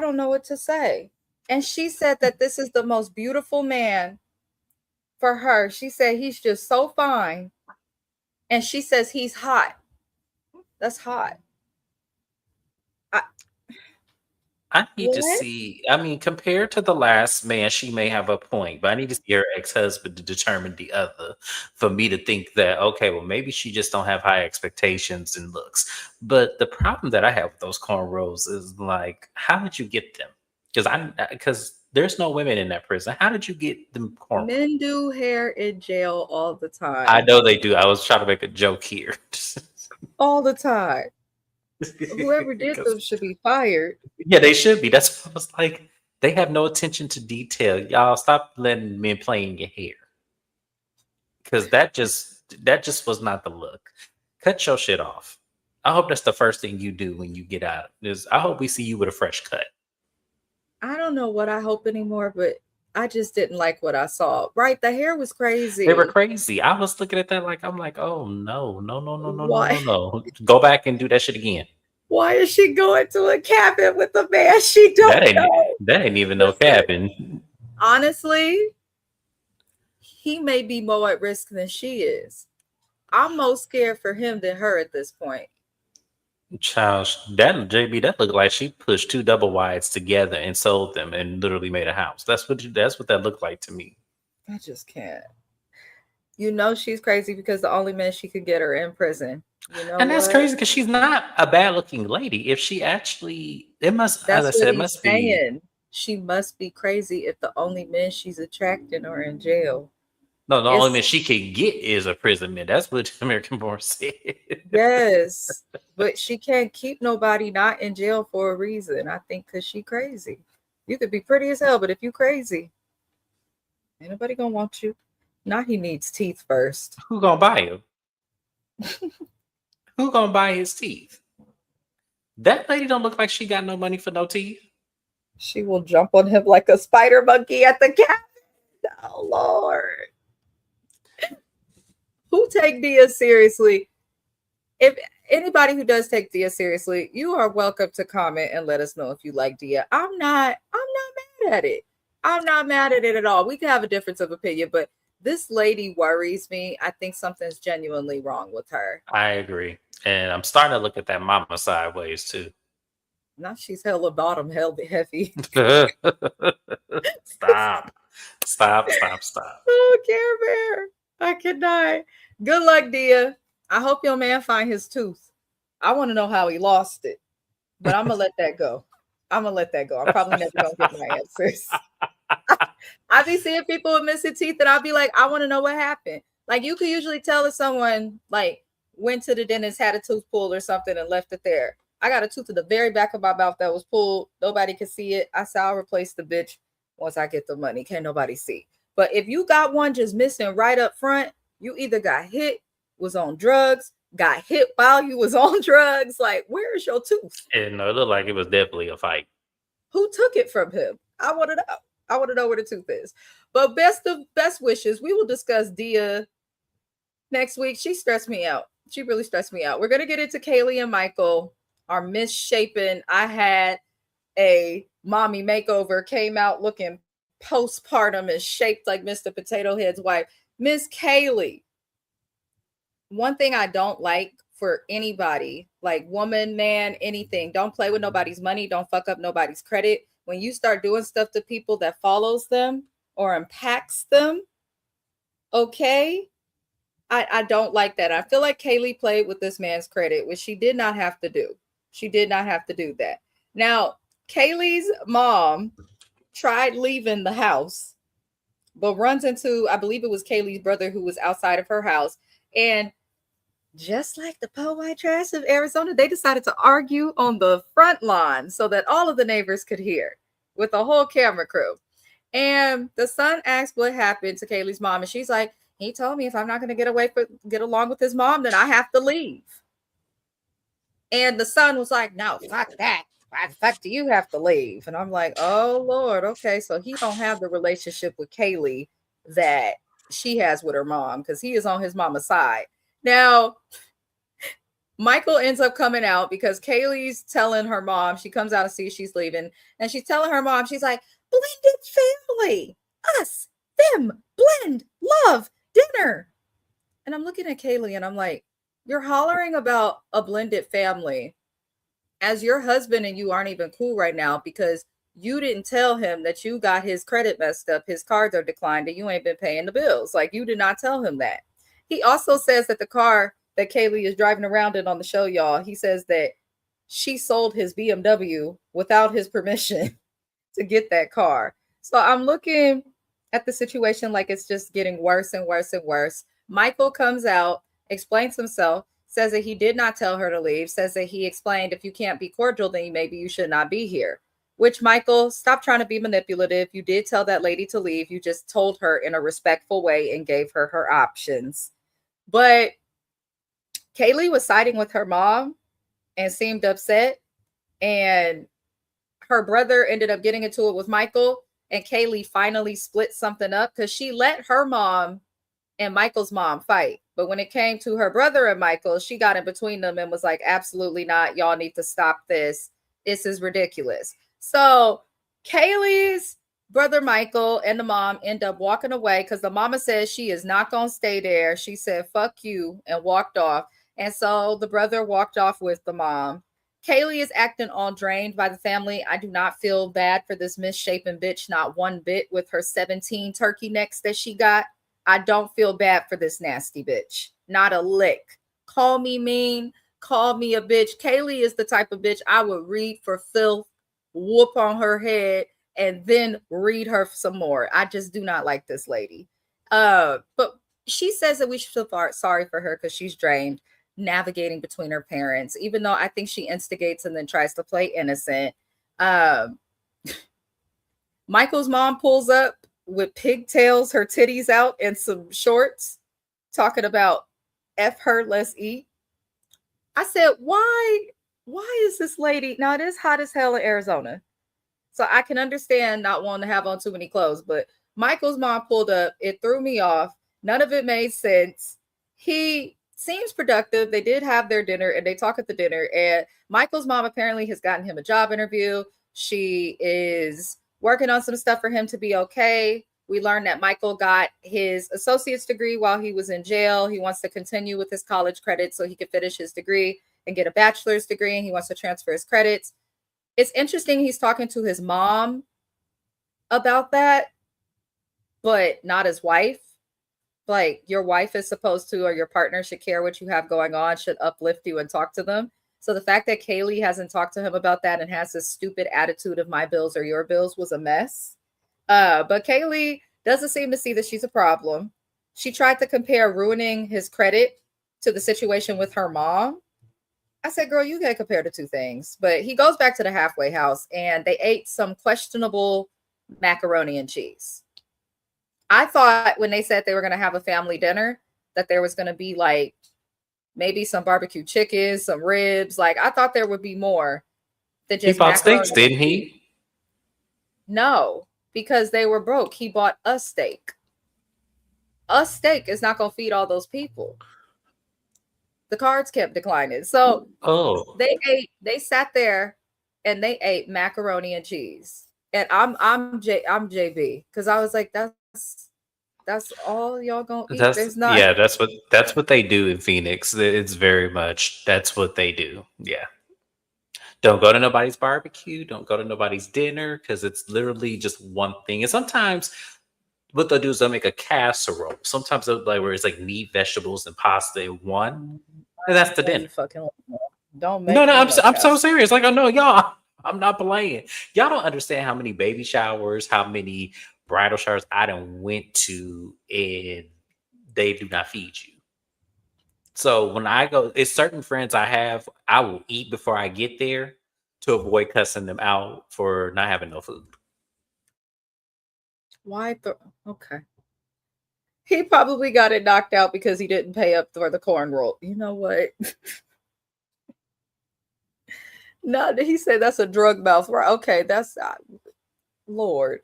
Speaker 1: don't know what to say. And she said that this is the most beautiful man for her. She said he's just so fine. And she says he's hot. That's hot.
Speaker 2: I need to
Speaker 1: What?
Speaker 2: see. I mean, compared to the last man, she may have a point, but I need to see her ex-husband to determine the other for me to think that, okay, well, maybe she just don't have high expectations and looks. But the problem that I have with those cornrows is like, how did you get them? Because there's no women in that prison. How did you get them cornrows?
Speaker 1: Men do hair in jail all the
Speaker 2: I
Speaker 1: time.
Speaker 2: know they do. I was trying to make a joke here.
Speaker 1: All the time. Whoever did them should be fired.
Speaker 2: Yeah, they should be. That's what I was like. They have no attention to detail. Y'all stop letting men play in your hair. Because that just was not the look. Cut your shit off. I hope that's the first thing you do when you get out. Is I hope we see you with a fresh cut.
Speaker 1: I don't know what I hope anymore, but I just didn't like what I saw. Right? The hair was crazy.
Speaker 2: They were crazy. I was looking at that like I'm like, oh no, no, no, no, no, no,
Speaker 1: Why?
Speaker 2: no, no. Go back and do that shit again.
Speaker 1: Why is she going to a cabin with a man she
Speaker 2: That
Speaker 1: don't
Speaker 2: ain't
Speaker 1: know?
Speaker 2: that ain't even no
Speaker 1: Listen,
Speaker 2: cabin.
Speaker 1: Honestly, he may be more at risk than she is. I'm more scared for him than her at this point.
Speaker 2: Child, that JB, that looked like she pushed two double wides together and sold them and literally made a house. That's what that looked like to me.
Speaker 1: I just can't. You know she's crazy because the only men she could get are in prison. You know
Speaker 2: And that's
Speaker 1: what?
Speaker 2: crazy because she's not a bad looking lady. If she actually, it must, as I
Speaker 1: That's what
Speaker 2: said, it
Speaker 1: he's
Speaker 2: must be.
Speaker 1: saying. She must be crazy if the only men she's attracting are in jail.
Speaker 2: No, the only man
Speaker 1: It's
Speaker 2: she can get is a prison man. That's what American Born said.
Speaker 1: yes, but she can't keep nobody not in jail for a reason. I think because she crazy. You could be pretty as hell, but if you crazy, ain't nobody gonna want you. Now he needs teeth first.
Speaker 2: Who gonna buy him? Who gonna buy his teeth? That lady don't look like she got no money for no teeth.
Speaker 1: She will jump on him like a spider monkey at the cat. Oh Lord. Who take Dia seriously? If anybody who does take Dia seriously, you are welcome to comment and let us know if you like Dia. I'm not mad at it. I'm not mad at it at all. We can have a difference of opinion, but this lady worries me. I think something's genuinely wrong with her.
Speaker 2: I agree. And I'm starting to look at that mama sideways too.
Speaker 1: Now she's hella bottom heavy.
Speaker 2: Stop. Stop.
Speaker 1: Oh, Care Bear. I cannot. Good luck, Dia. I hope your man find his tooth. I want to know how he lost it, but I'm gonna let that go. I'm probably never gonna get my answers. I be seeing people with missing teeth, and I'll be like, I want to know what happened. Like you could usually tell if someone like went to the dentist, had a tooth pulled or something, and left it there. I got a tooth in the very back of my mouth that was pulled. Nobody could see it. I said I'll replace the bitch once I get the money. Can't nobody see. But if you got one just missing right up front, you either got hit, was on drugs, got hit while you was on drugs. Like, where is your tooth?
Speaker 2: And it looked like it was definitely a fight.
Speaker 1: Who took it from him? I want to know. I want to know where the tooth is. But best wishes. We will discuss Dia next week. She stressed me out. She really stressed me out. We're going to get into Kaylee and Michael, our misshapen. I had a mommy makeover, came out looking postpartum and shaped like Mr. Potato Head's wife. Miss Kaylee. One thing I don't like for anybody, like woman, man, anything, don't play with nobody's money. Don't fuck up nobody's credit. When you start doing stuff to people that follows them or impacts them, okay? I don't like that. I feel like Kaylee played with this man's credit, which she did not have to do. She did not have to do that. Now, Kaylee's mom tried leaving the house, but runs into, I believe it was Kaylee's brother who was outside of her house. And just like the po white trash of Arizona, they decided to argue on the front lawn so that all of the neighbors could hear with a whole camera crew. And the son asked what happened to Kaylee's mom. And she's like, he told me if I'm not going to get along with his mom, then I have to leave. And the son was like, no, fuck that. Why the fuck do you have to leave? And I'm like, oh, Lord. Okay. So he don't have the relationship with Kaylee that she has with her mom because he is on his mama's side. Now, Michael ends up coming out because Kaylee's telling her mom, she comes out to see she's leaving, and she's telling her mom, she's like, blended family, us, them, blend, love, dinner. And I'm looking at Kaylee and I'm like, you're hollering about a blended family as your husband and you aren't even cool right now because you didn't tell him that you got his credit messed up, his cards are declined, and you ain't been paying the bills. Like, you did not tell him that. He also says that the car that Kaylee is driving around in on the show, y'all, he says that she sold his BMW without his permission to get that car. So I'm looking at the situation like it's just getting worse and worse and worse. Michael comes out, explains himself, says that he did not tell her to leave, says that he explained if you can't be cordial, then maybe you should not be here. Which, Michael, stop trying to be manipulative. You did tell that lady to leave. You just told her in a respectful way and gave her her options. But Kaylee was siding with her mom and seemed upset. And her brother ended up getting into it with Michael. And Kaylee finally split something up because she let her mom and Michael's mom fight. But when it came to her brother and Michael, she got in between them and was like, absolutely not. Y'all need to stop this. This is ridiculous. So Kaylee's brother Michael and the mom end up walking away because the mama says she is not going to stay there. She said, fuck you, and walked off. And so the brother walked off with the mom. Kaylee is acting all drained by the family. I do not feel bad for this misshapen bitch, not one bit, with her 17 turkey necks that she got. I don't feel bad for this nasty bitch. Not a lick. Call me mean, call me a bitch. Kaylee is the type of bitch I would read for filth, whoop on her head, and then read her some more. I just do not like this lady. But she says that we should feel sorry for her because she's drained navigating between her parents, even though I think she instigates and then tries to play innocent. Michael's mom pulls up with pigtails, her titties out, and some shorts, talking about F her, let's eat. I said, why is this lady? Now, it is hot as hell in Arizona, so I can understand not wanting to have on too many clothes, but Michael's mom pulled up. It threw me off. None of it made sense. He seems productive. They did have their dinner and they talk at the dinner, and Michael's mom apparently has gotten him a job interview. She is working on some stuff for him to be okay. We learned that Michael got his associate's degree while he was in jail. He wants to continue with his college credits so he could finish his degree and get a bachelor's degree, and he wants to transfer his credits. It's interesting he's talking to his mom about that, but not his wife. Like, your wife is supposed to, or your partner should care what you have going on, should uplift you and talk to them. So the fact that Kaylee hasn't talked to him about that and has this stupid attitude of my bills are your bills was a mess. But Kaylee doesn't seem to see that she's a problem. She tried to compare ruining his credit to the situation with her mom. I said, girl, you can't compare the two things. But he goes back to the halfway house and they ate some questionable macaroni and cheese. I thought when they said they were going to have a family dinner that there was going to be like maybe some barbecue chicken, some ribs. Like, I thought there would be more than just
Speaker 2: he bought steaks, didn't he?
Speaker 1: No, because they were broke. He bought a steak. A steak is not going to feed all those people. The cards kept declining. So they sat there and they ate macaroni and cheese. And I'm JB, because I was like, that's all y'all gonna eat.
Speaker 2: That's what they do in Phoenix. It's very much that's what they do. Yeah. Don't go to nobody's barbecue. Don't go to nobody's dinner, because it's literally just one thing. And sometimes what they'll do is they'll make a casserole. Sometimes they'll, like, where it's like meat, vegetables, and pasta in one, and that's the dinner.
Speaker 1: Don't make
Speaker 2: no. I'm so serious. Like, I know y'all. I'm not playing. Y'all don't understand how many baby showers, how many bridal showers I done went to, and they do not feed you. So when I go, it's certain friends I have, I will eat before I get there to avoid cussing them out for not having no food.
Speaker 1: Why? Okay. He probably got it knocked out because he didn't pay up for the corn roll. You know what? No, he said that's a drug mouth. Right? Okay, that's Lord.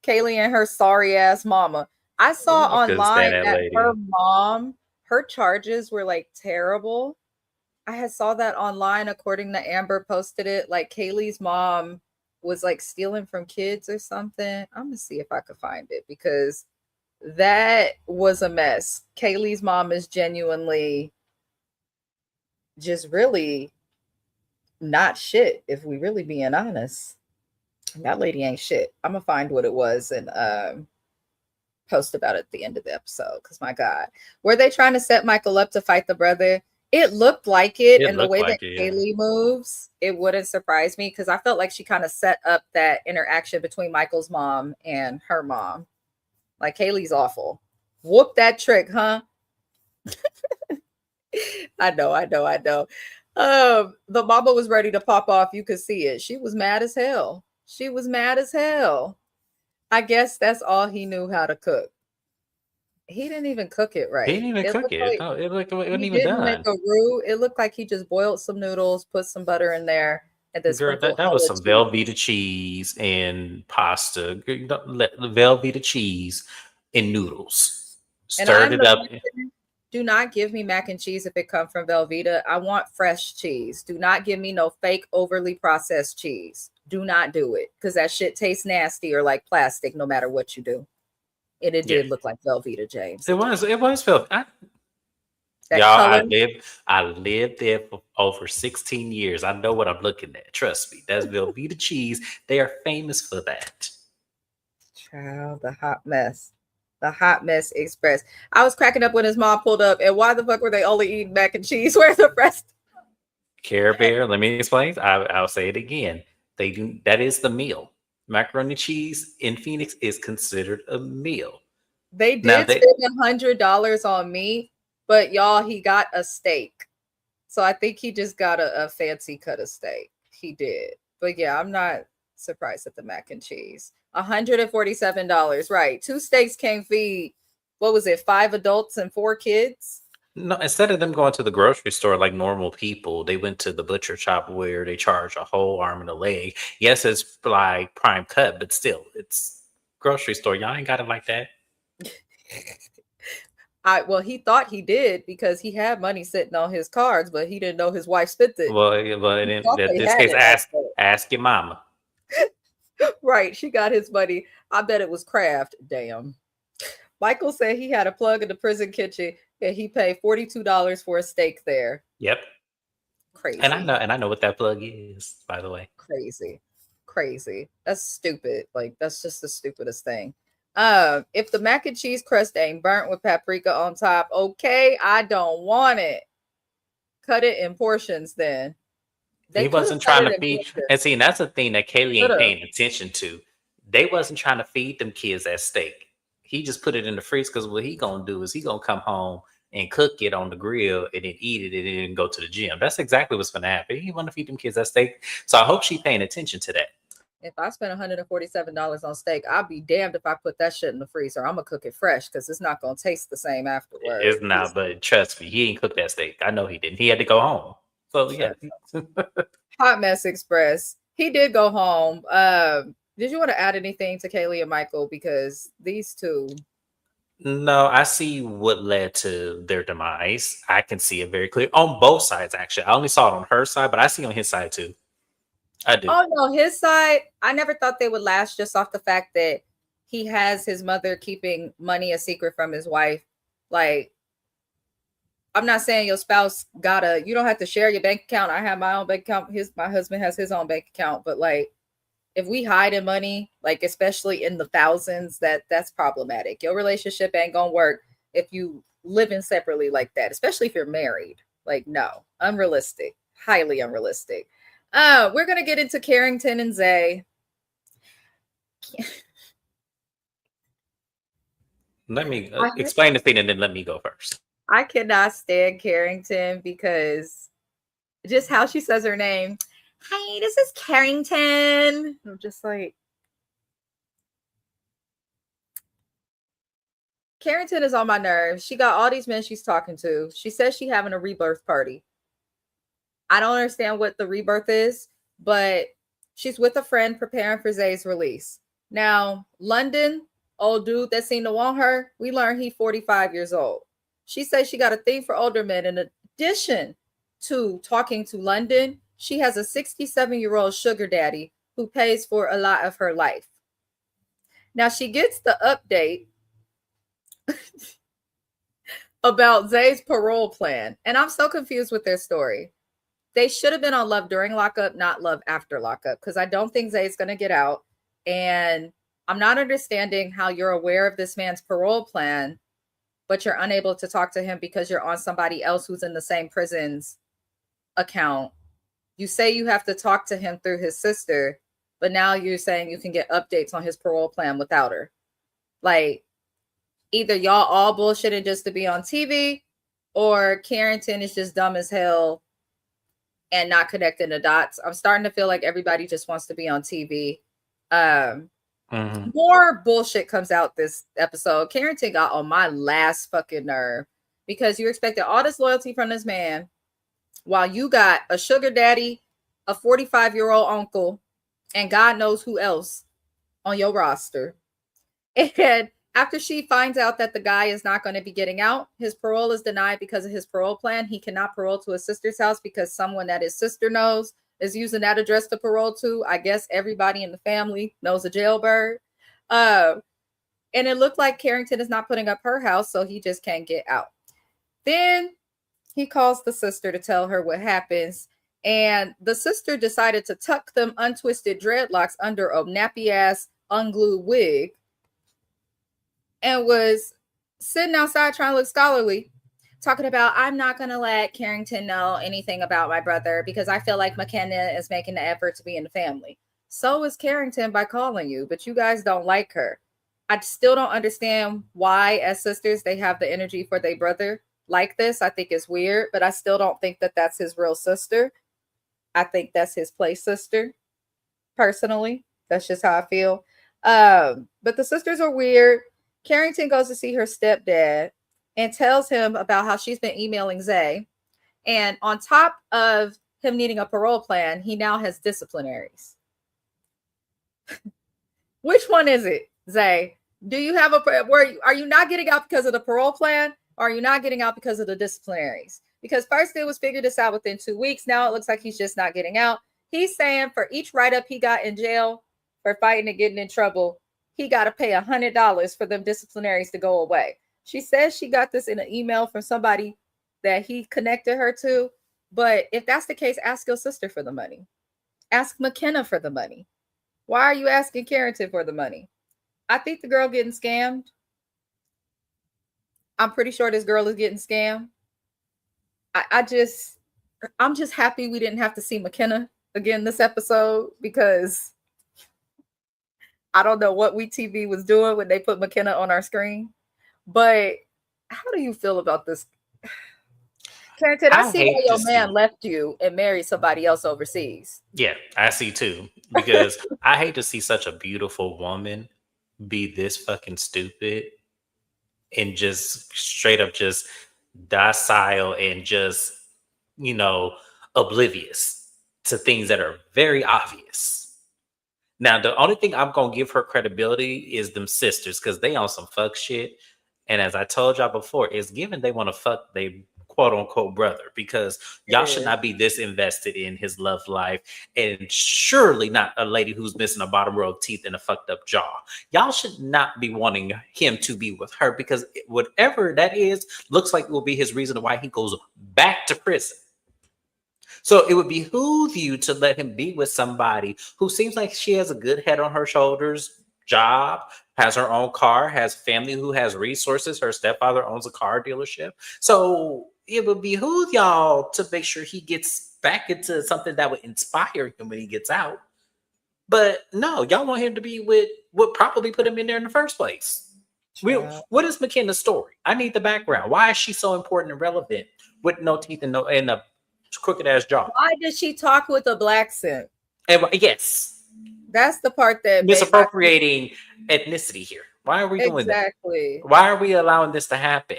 Speaker 1: Kaylee and her sorry ass mama. I saw online that her mom, her charges were like terrible. I had saw that online, according to Amber posted it. Like, Kaylee's mom was like stealing from kids or something. I'm gonna see if I could find it, because that was a mess. Kaylee's mom is genuinely just really not shit, if we really being honest. That lady ain't shit. I'm gonna find what it was and post about it at the end of the episode, because my God, were they trying to set Michael up to fight the brother? It looked like it, and the way that Kaylee moves, it wouldn't surprise me, because I felt like she kind of set up that interaction between Michael's mom and her mom. Like, Kaylee's awful. Whoop that trick, huh? I know. The mama was ready to pop off. You could see it. She was mad as hell. I guess that's all he knew how to cook. He didn't even cook it right.
Speaker 2: He didn't even cook it. No, it wasn't even done.
Speaker 1: Make a roux. It looked like he just boiled some noodles, put some butter in there, and then
Speaker 2: that was some Velveeta cheese and pasta. Velveeta cheese and noodles. Stirred it up.
Speaker 1: Do not give me mac and cheese if it comes from Velveeta. I want fresh cheese. Do not give me no fake, overly processed cheese. do not do it because that shit tastes nasty or like plastic no matter what you do. And it did look like Velveeta, James.
Speaker 2: It was filthy.
Speaker 1: That
Speaker 2: Y'all,
Speaker 1: color.
Speaker 2: I lived there for over 16 years. I know what I'm looking at. Trust me. That's Velveeta cheese. They are famous for that.
Speaker 1: Child, the hot mess. The hot mess express. I was cracking up when his mom pulled up, and why the fuck were they only eating mac and cheese? Where's the rest?
Speaker 2: Care Bear, let me explain. I'll say it again. They do that is the meal. Macaroni and cheese in Phoenix is considered a meal.
Speaker 1: They did spend $100 on meat, but y'all, he got a steak. So I think he just got a fancy cut of steak. He did. But yeah, I'm not surprised at the mac and cheese. $147. Right. 2 steaks can feed, what was it, 5 adults and 4 kids?
Speaker 2: No, instead of them going to the grocery store like normal people, they went to the butcher shop where they charge a whole arm and a leg. Yes, it's like prime cut, but still, it's grocery store. Y'all ain't got it like that.
Speaker 1: Well, he thought he did because he had money sitting on his cards, but he didn't know his wife spent it.
Speaker 2: Well, in this case, ask your mama.
Speaker 1: Right, she got his money. I bet it was Kraft. Damn. Michael said he had a plug in the prison kitchen and he paid $42 for a steak there.
Speaker 2: Yep.
Speaker 1: Crazy.
Speaker 2: And I know what that plug is, by the way.
Speaker 1: Crazy. That's stupid. Like, that's just the stupidest thing. If the mac and cheese crust ain't burnt with paprika on top, okay, I don't want it. Cut it in portions then.
Speaker 2: He wasn't trying to feed. And see, that's the thing that Kaylee ain't paying attention to. They wasn't trying to feed them kids that steak. He just put it in the freezer because what he gonna do is he gonna come home and cook it on the grill and then eat it and then go to the gym. That's exactly what's gonna happen. He want to feed them kids that steak. So I hope she's paying attention to that.
Speaker 1: If I spend $147 on steak, I'll be damned if I put that shit in the freezer. I'm gonna cook it fresh because it's not gonna taste the same afterwards.
Speaker 2: It's not, but trust me, he ain't cooked that steak. I know he didn't. He had to go home. So yeah.
Speaker 1: Hot Mess Express. He did go home. Did you want to add anything to Kaylee and Michael? Because these two.
Speaker 2: No, I see what led to their demise. I can see it very clear on both sides, actually. I only saw it on her side, but I see on his side too. I do.
Speaker 1: Oh no, his side, I never thought they would last just off the fact that he has his mother keeping money a secret from his wife. Like, I'm not saying your spouse you don't have to share your bank account. I have my own bank account. My husband has his own bank account. But like, if we hide in money, like especially in the thousands, that's problematic. Your relationship ain't gonna work if you living separately like that, especially if you're married. Like, no, unrealistic, highly unrealistic. We're gonna get into Carrington and Zay.
Speaker 2: Let me explain the thing and then let me go first.
Speaker 1: I cannot stand Carrington because just how she says her name. Hi, this is Carrington. I'm just like, Carrington is on my nerves. She got all these men she's talking to. She says she's having a rebirth party. I don't understand what the rebirth is, but she's with a friend preparing for Zay's release. Now, London, old dude that seemed to want her, we learned he's 45 years old. She says she got a thing for older men. In addition to talking to London, she has a 67-year-old sugar daddy who pays for a lot of her life. Now, she gets the update about Zay's parole plan, and I'm so confused with their story. They should have been on Love During Lockup, not Love After Lockup, because I don't think Zay's going to get out. And I'm not understanding how you're aware of this man's parole plan, but you're unable to talk to him because you're on somebody else who's in the same prison's account. You say you have to talk to him through his sister, but now you're saying you can get updates on his parole plan without her. Like, either y'all all bullshitting just to be on TV, or Carrington is just dumb as hell and not connecting the dots. I'm starting to feel like everybody just wants to be on TV. More bullshit comes out this episode. Carrington got on my last fucking nerve because you expected all this loyalty from this man while you got a sugar daddy, a 45-year-old uncle, and God knows who else on your roster. And after she finds out that the guy is not going to be getting out, his parole is denied because of his parole plan. He cannot parole to his sister's house because someone that his sister knows is using that address to parole to. I guess everybody in the family knows a jailbird. And it looked like Carrington is not putting up her house, so he just can't get out. Then he calls the sister to tell her what happens. And the sister decided to tuck them untwisted dreadlocks under a nappy-ass unglued wig and was sitting outside trying to look scholarly, talking about, I'm not going to let Carrington know anything about my brother because I feel like McKenna is making the effort to be in the family. So is Carrington by calling you, but you guys don't like her. I still don't understand why, as sisters, they have the energy for their brother like this. I think it's weird, but I still don't think that that's his real sister. I think that's his play sister. Personally, that's just how I feel. But the sisters are weird. Carrington goes to see her stepdad and tells him about how she's been emailing Zay. And on top of him needing a parole plan, he now has disciplinaries. Which one is it, Zay? Do you have are you not getting out because of the parole plan? Or are you not getting out because of the disciplinaries? Because first it was figured this out within 2 weeks. Now it looks like he's just not getting out. He's saying for each write-up he got in jail for fighting and getting in trouble, he got to pay $100 for them disciplinaries to go away. She says she got this in an email from somebody that he connected her to. But if that's the case, ask your sister for the money. Ask McKenna for the money. Why are you asking Carrington for the money? I think the girl getting scammed. I'm pretty sure this girl is getting scammed. I'm just happy we didn't have to see McKenna again this episode because I don't know what WEtv was doing when they put McKenna on our screen. But how do you feel about this? Carrington, I see why your man left you and married somebody else overseas.
Speaker 2: Yeah, I see too. Because I hate to see such a beautiful woman be this fucking stupid and just straight up just docile and just, oblivious to things that are very obvious. Now, the only thing I'm going to give her credibility is them sisters because they on some fuck shit. And as I told y'all before, it's given they want to fuck they quote unquote brother because y'all should not be this invested in his love life and surely not a lady who's missing a bottom row of teeth and a fucked up jaw. Y'all should not be wanting him to be with her because whatever that is looks like it will be his reason why he goes back to prison. So it would behoove you to let him be with somebody who seems like she has a good head on her shoulders, job, has her own car, has family who has resources. Her stepfather owns a car dealership. So it would behoove y'all to make sure he gets back into something that would inspire him when he gets out. But no, y'all want him to be with what probably put him in there in the first place. What is McKenna's story? I need the background. Why is she so important and relevant with no teeth and a crooked ass jaw?
Speaker 1: Why did she talk with a black accent?
Speaker 2: And yes,
Speaker 1: that's the part that
Speaker 2: misappropriating ethnicity here. Why are we doing that? Why are we allowing this to happen?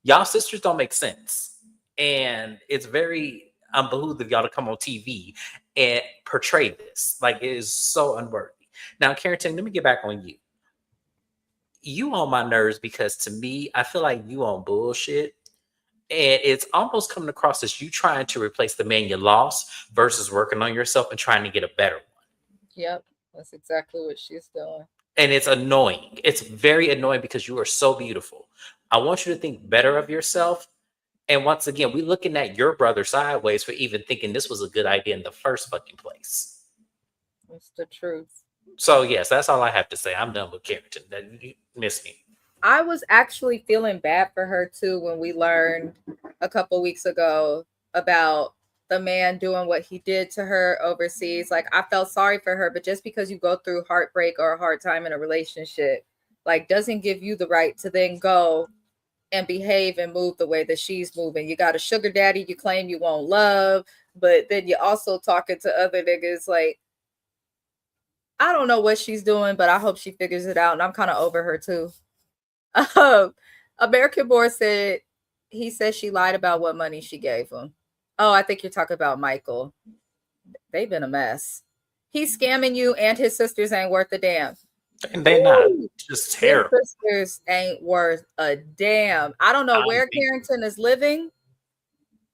Speaker 2: Y'all sisters don't make sense, and it's very unbehooved of y'all to come on TV and portray this like it is so unworthy. Now, Carrington, let me get back on you. You on my nerves because to me, I feel like you on bullshit. And it's almost coming across as you trying to replace the man you lost versus working on yourself and trying to get a better one.
Speaker 1: Yep, that's exactly what she's doing.
Speaker 2: And it's annoying. It's very annoying because you are so beautiful. I want you to think better of yourself. And once again, we're looking at your brother sideways for even thinking this was a good idea in the first fucking place.
Speaker 1: It's the truth.
Speaker 2: So, yes, that's all I have to say. I'm done with Carrington. You miss me.
Speaker 1: I was actually feeling bad for her too when we learned a couple weeks ago about the man doing what he did to her overseas. Like, I felt sorry for her, but just because you go through heartbreak or a hard time in a relationship, like, doesn't give you the right to then go and behave and move the way that she's moving. You got a sugar daddy you claim you won't love, but then you're also talking to other niggas. Like, I don't know what she's doing, but I hope she figures it out. And I'm kind of over her too. American Boy said he said she lied about what money she gave him. Oh, I think you're talking about Michael. They've been a mess. He's scamming you, and his sisters ain't worth a damn.
Speaker 2: And they not. Just terrible.
Speaker 1: His sisters ain't worth a damn. I don't know where Carrington is living,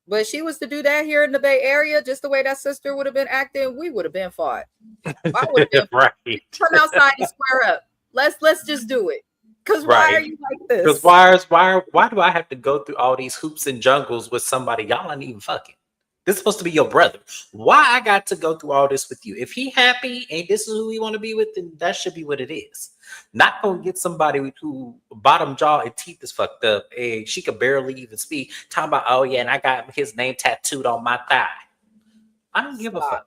Speaker 1: But if she was to do that here in the Bay Area, just the way that sister would have been acting, we would have been fought. I would have been
Speaker 2: right.
Speaker 1: come outside and square up. Let's just do it. Because why are
Speaker 2: Right.
Speaker 1: you like this?
Speaker 2: Because why do I have to go through all these hoops and jungles with somebody y'all ain't even fucking? This is supposed to be your brother. Why I got to go through all this with you? If he happy and this is who he want to be with, then that should be what it is. Not gonna get somebody who bottom jaw and teeth is fucked up and she could barely even speak. Talking about, oh yeah, and I got his name tattooed on my thigh. I don't give a fuck.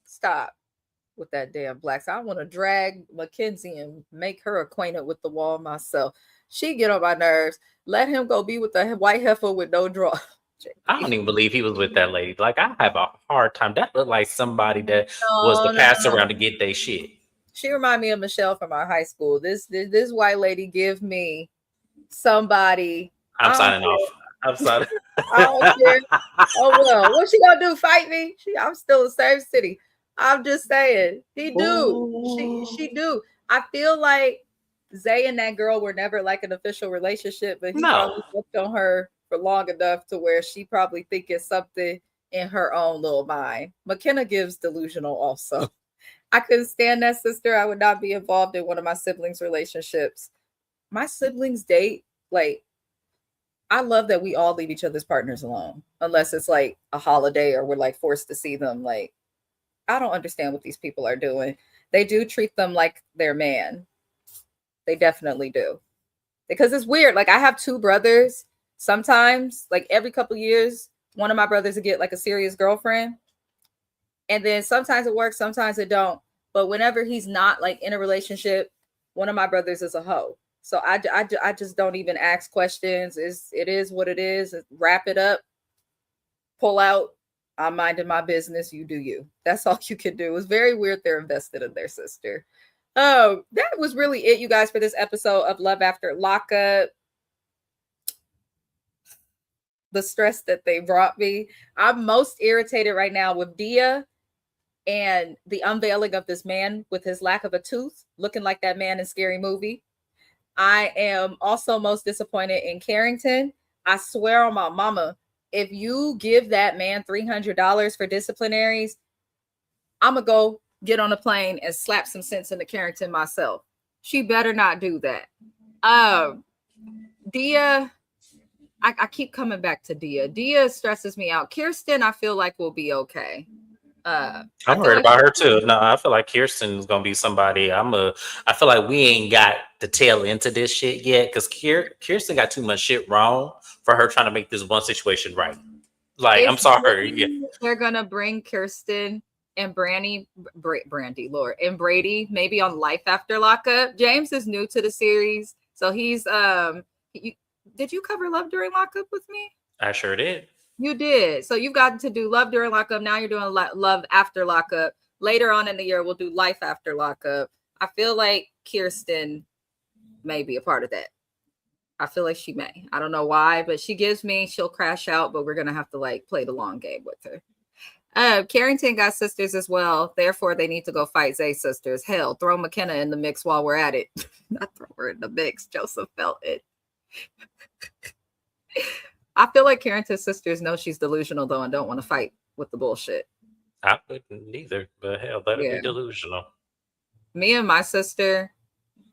Speaker 1: Stop with that damn blacks. I want to drag Mackenzie and make her acquainted with the wall myself. She get on my nerves. Let him go be with the white heifer with no draw.
Speaker 2: I don't even believe he was with that lady. Like, I have a hard time. That looked like somebody that was the pass around to get their shit.
Speaker 1: She reminded me of Michelle from our high school. This white lady give me somebody.
Speaker 2: I'm signing off. I'm signing.
Speaker 1: I don't care. Oh well, what she gonna do? Fight me? I'm still in the same city. I'm just saying. He do. She do. I feel like Zay and that girl were never like an official relationship, but he probably worked on her for long enough to where she probably think it's something in her own little mind. McKenna gives delusional also. I couldn't stand that sister. I would not be involved in one of my siblings' relationships. My siblings date, like, I love that we all leave each other's partners alone, unless it's like a holiday or we're like forced to see them. Like, I don't understand what these people are doing. They do treat them like their man. They definitely do. Because it's weird. Like, I have two brothers. Sometimes, like every couple of years, one of my brothers will get like a serious girlfriend. And then sometimes it works, sometimes it don't. But whenever he's not like in a relationship, one of my brothers is a hoe. So I just don't even ask questions. It is what it is. Wrap it up, pull out. I'm minding my business. You do you. That's all you can do. It's very weird they're invested in their sister. Oh, that was really it, you guys, for this episode of Love After Lockup. The stress that they brought me. I'm most irritated right now with Dia and the unveiling of this man with his lack of a tooth, looking like that man in Scary Movie. I am also most disappointed in Carrington. I swear on my mama, if you give that man $300 for disciplinaries, I'm going to go get on a plane and slap some sense into Carrington myself. She better not do that. Dia, I keep coming back to Dia. Dia stresses me out. Kirsten, I feel like will be okay.
Speaker 2: I'm worried about her too. No, I feel like Kirsten is gonna be somebody. I feel like we ain't got the tail into this shit yet because Kirsten got too much shit wrong for her trying to make this one situation right. Like, I'm sorry. Yeah.
Speaker 1: They're gonna bring Kirsten and Brandy, Lord, and Brady maybe on Life After Lockup. James is new to the series, so he's did you cover Love During Lockup with me?
Speaker 2: I sure did.
Speaker 1: You did. So you've gotten to do Love During Lockup. Now you're doing Love After Lockup. Later on in the year, we'll do Life After Lockup. I feel like Kirsten may be a part of that. I feel like she may. I don't know why, but she'll crash out, but we're going to have to like play the long game with her. Carrington got sisters as well. Therefore, they need to go fight Zay's sisters. Hell, throw McKenna in the mix while we're at it. Not throw her in the mix. Joseph felt it. I feel like Carrington's sisters know she's delusional, though, and don't want to fight with the bullshit.
Speaker 2: I wouldn't either, but hell, let her be delusional.
Speaker 1: Me and my sister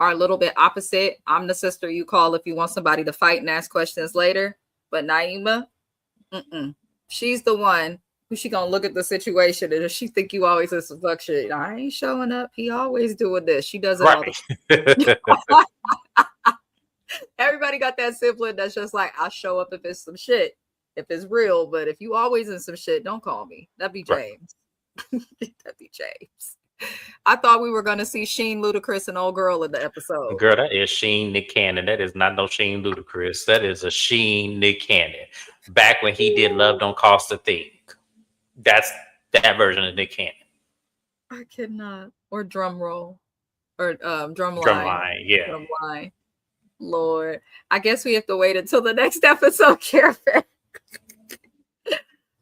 Speaker 1: are a little bit opposite. I'm the sister you call if you want somebody to fight and ask questions later. But Naima, she's the one who she gonna look at the situation, and if she think you always in some fuck shit, I ain't showing up. He always doing this. She does it all the time. Everybody got that sibling that's just like, I'll show up if it's some shit, if it's real. But if you always in some shit, don't call me. That'd be James. That'd be James. I thought we were going to see Sheen, Ludacris, and Old Girl in the episode.
Speaker 2: Girl, that is Sheen, Nick Cannon. That is not no Sheen, Ludacris. That is a Sheen, Nick Cannon. Back when he did Love Don't Cost a Thing. That's that version of Nick Cannon.
Speaker 1: I cannot. Or Drum Roll. Or Drum Line.
Speaker 2: Drum Line, yeah.
Speaker 1: Drum Line. Lord, I guess we have to wait until the next episode, Karen.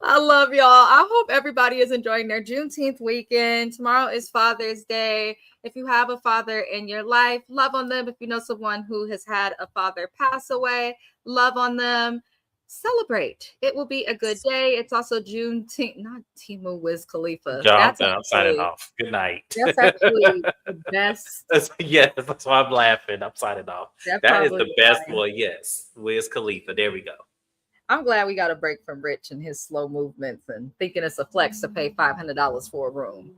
Speaker 1: I love y'all. I hope everybody is enjoying their Juneteenth weekend. Tomorrow is Father's Day. If you have a father in your life, love on them. If you know someone who has had a father pass away, love on them. celebrate. It will be a good day. It's also Juneteenth, not Timo Wiz Khalifa.
Speaker 2: I'm signing off. Good night.
Speaker 1: That's actually the best.
Speaker 2: Yes, that's why I'm laughing. I'm signing off. That is the best one. Yes, Wiz Khalifa. There we go.
Speaker 1: I'm glad we got a break from Rich and his slow movements and thinking it's a flex to pay $500 for a room.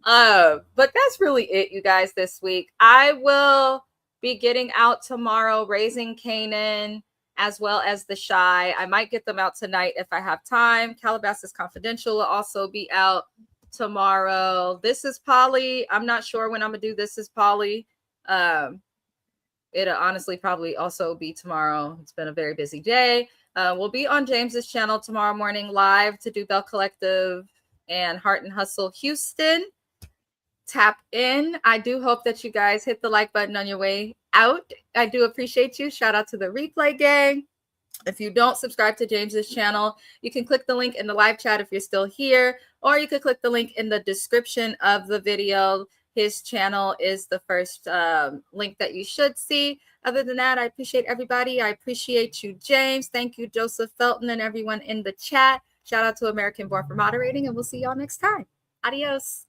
Speaker 1: But that's really it, you guys, this week. I will be getting out tomorrow, Raising Canaan, as well as The Shy. I might get them out tonight if I have time. Calabasas Confidential will also be out tomorrow. This is Polly. I'm not sure when I'm going to do This is Polly. It'll honestly probably also be tomorrow. It's been a very busy day. We'll be on James's channel tomorrow morning live to do Bell Collective and Heart and Hustle Houston. Tap in. I do hope that you guys hit the like button on your way out. I do appreciate you. Shout out to the replay gang. If you don't subscribe to James's channel, you can click the link in the live chat if you're still here, or you could click the link in the description of the video. His channel is the first link that you should see. Other than that, I appreciate everybody. I appreciate you, James. Thank you, Joseph Felton, and everyone in the chat. Shout out to American Born for moderating, and we'll see y'all next time. Adios.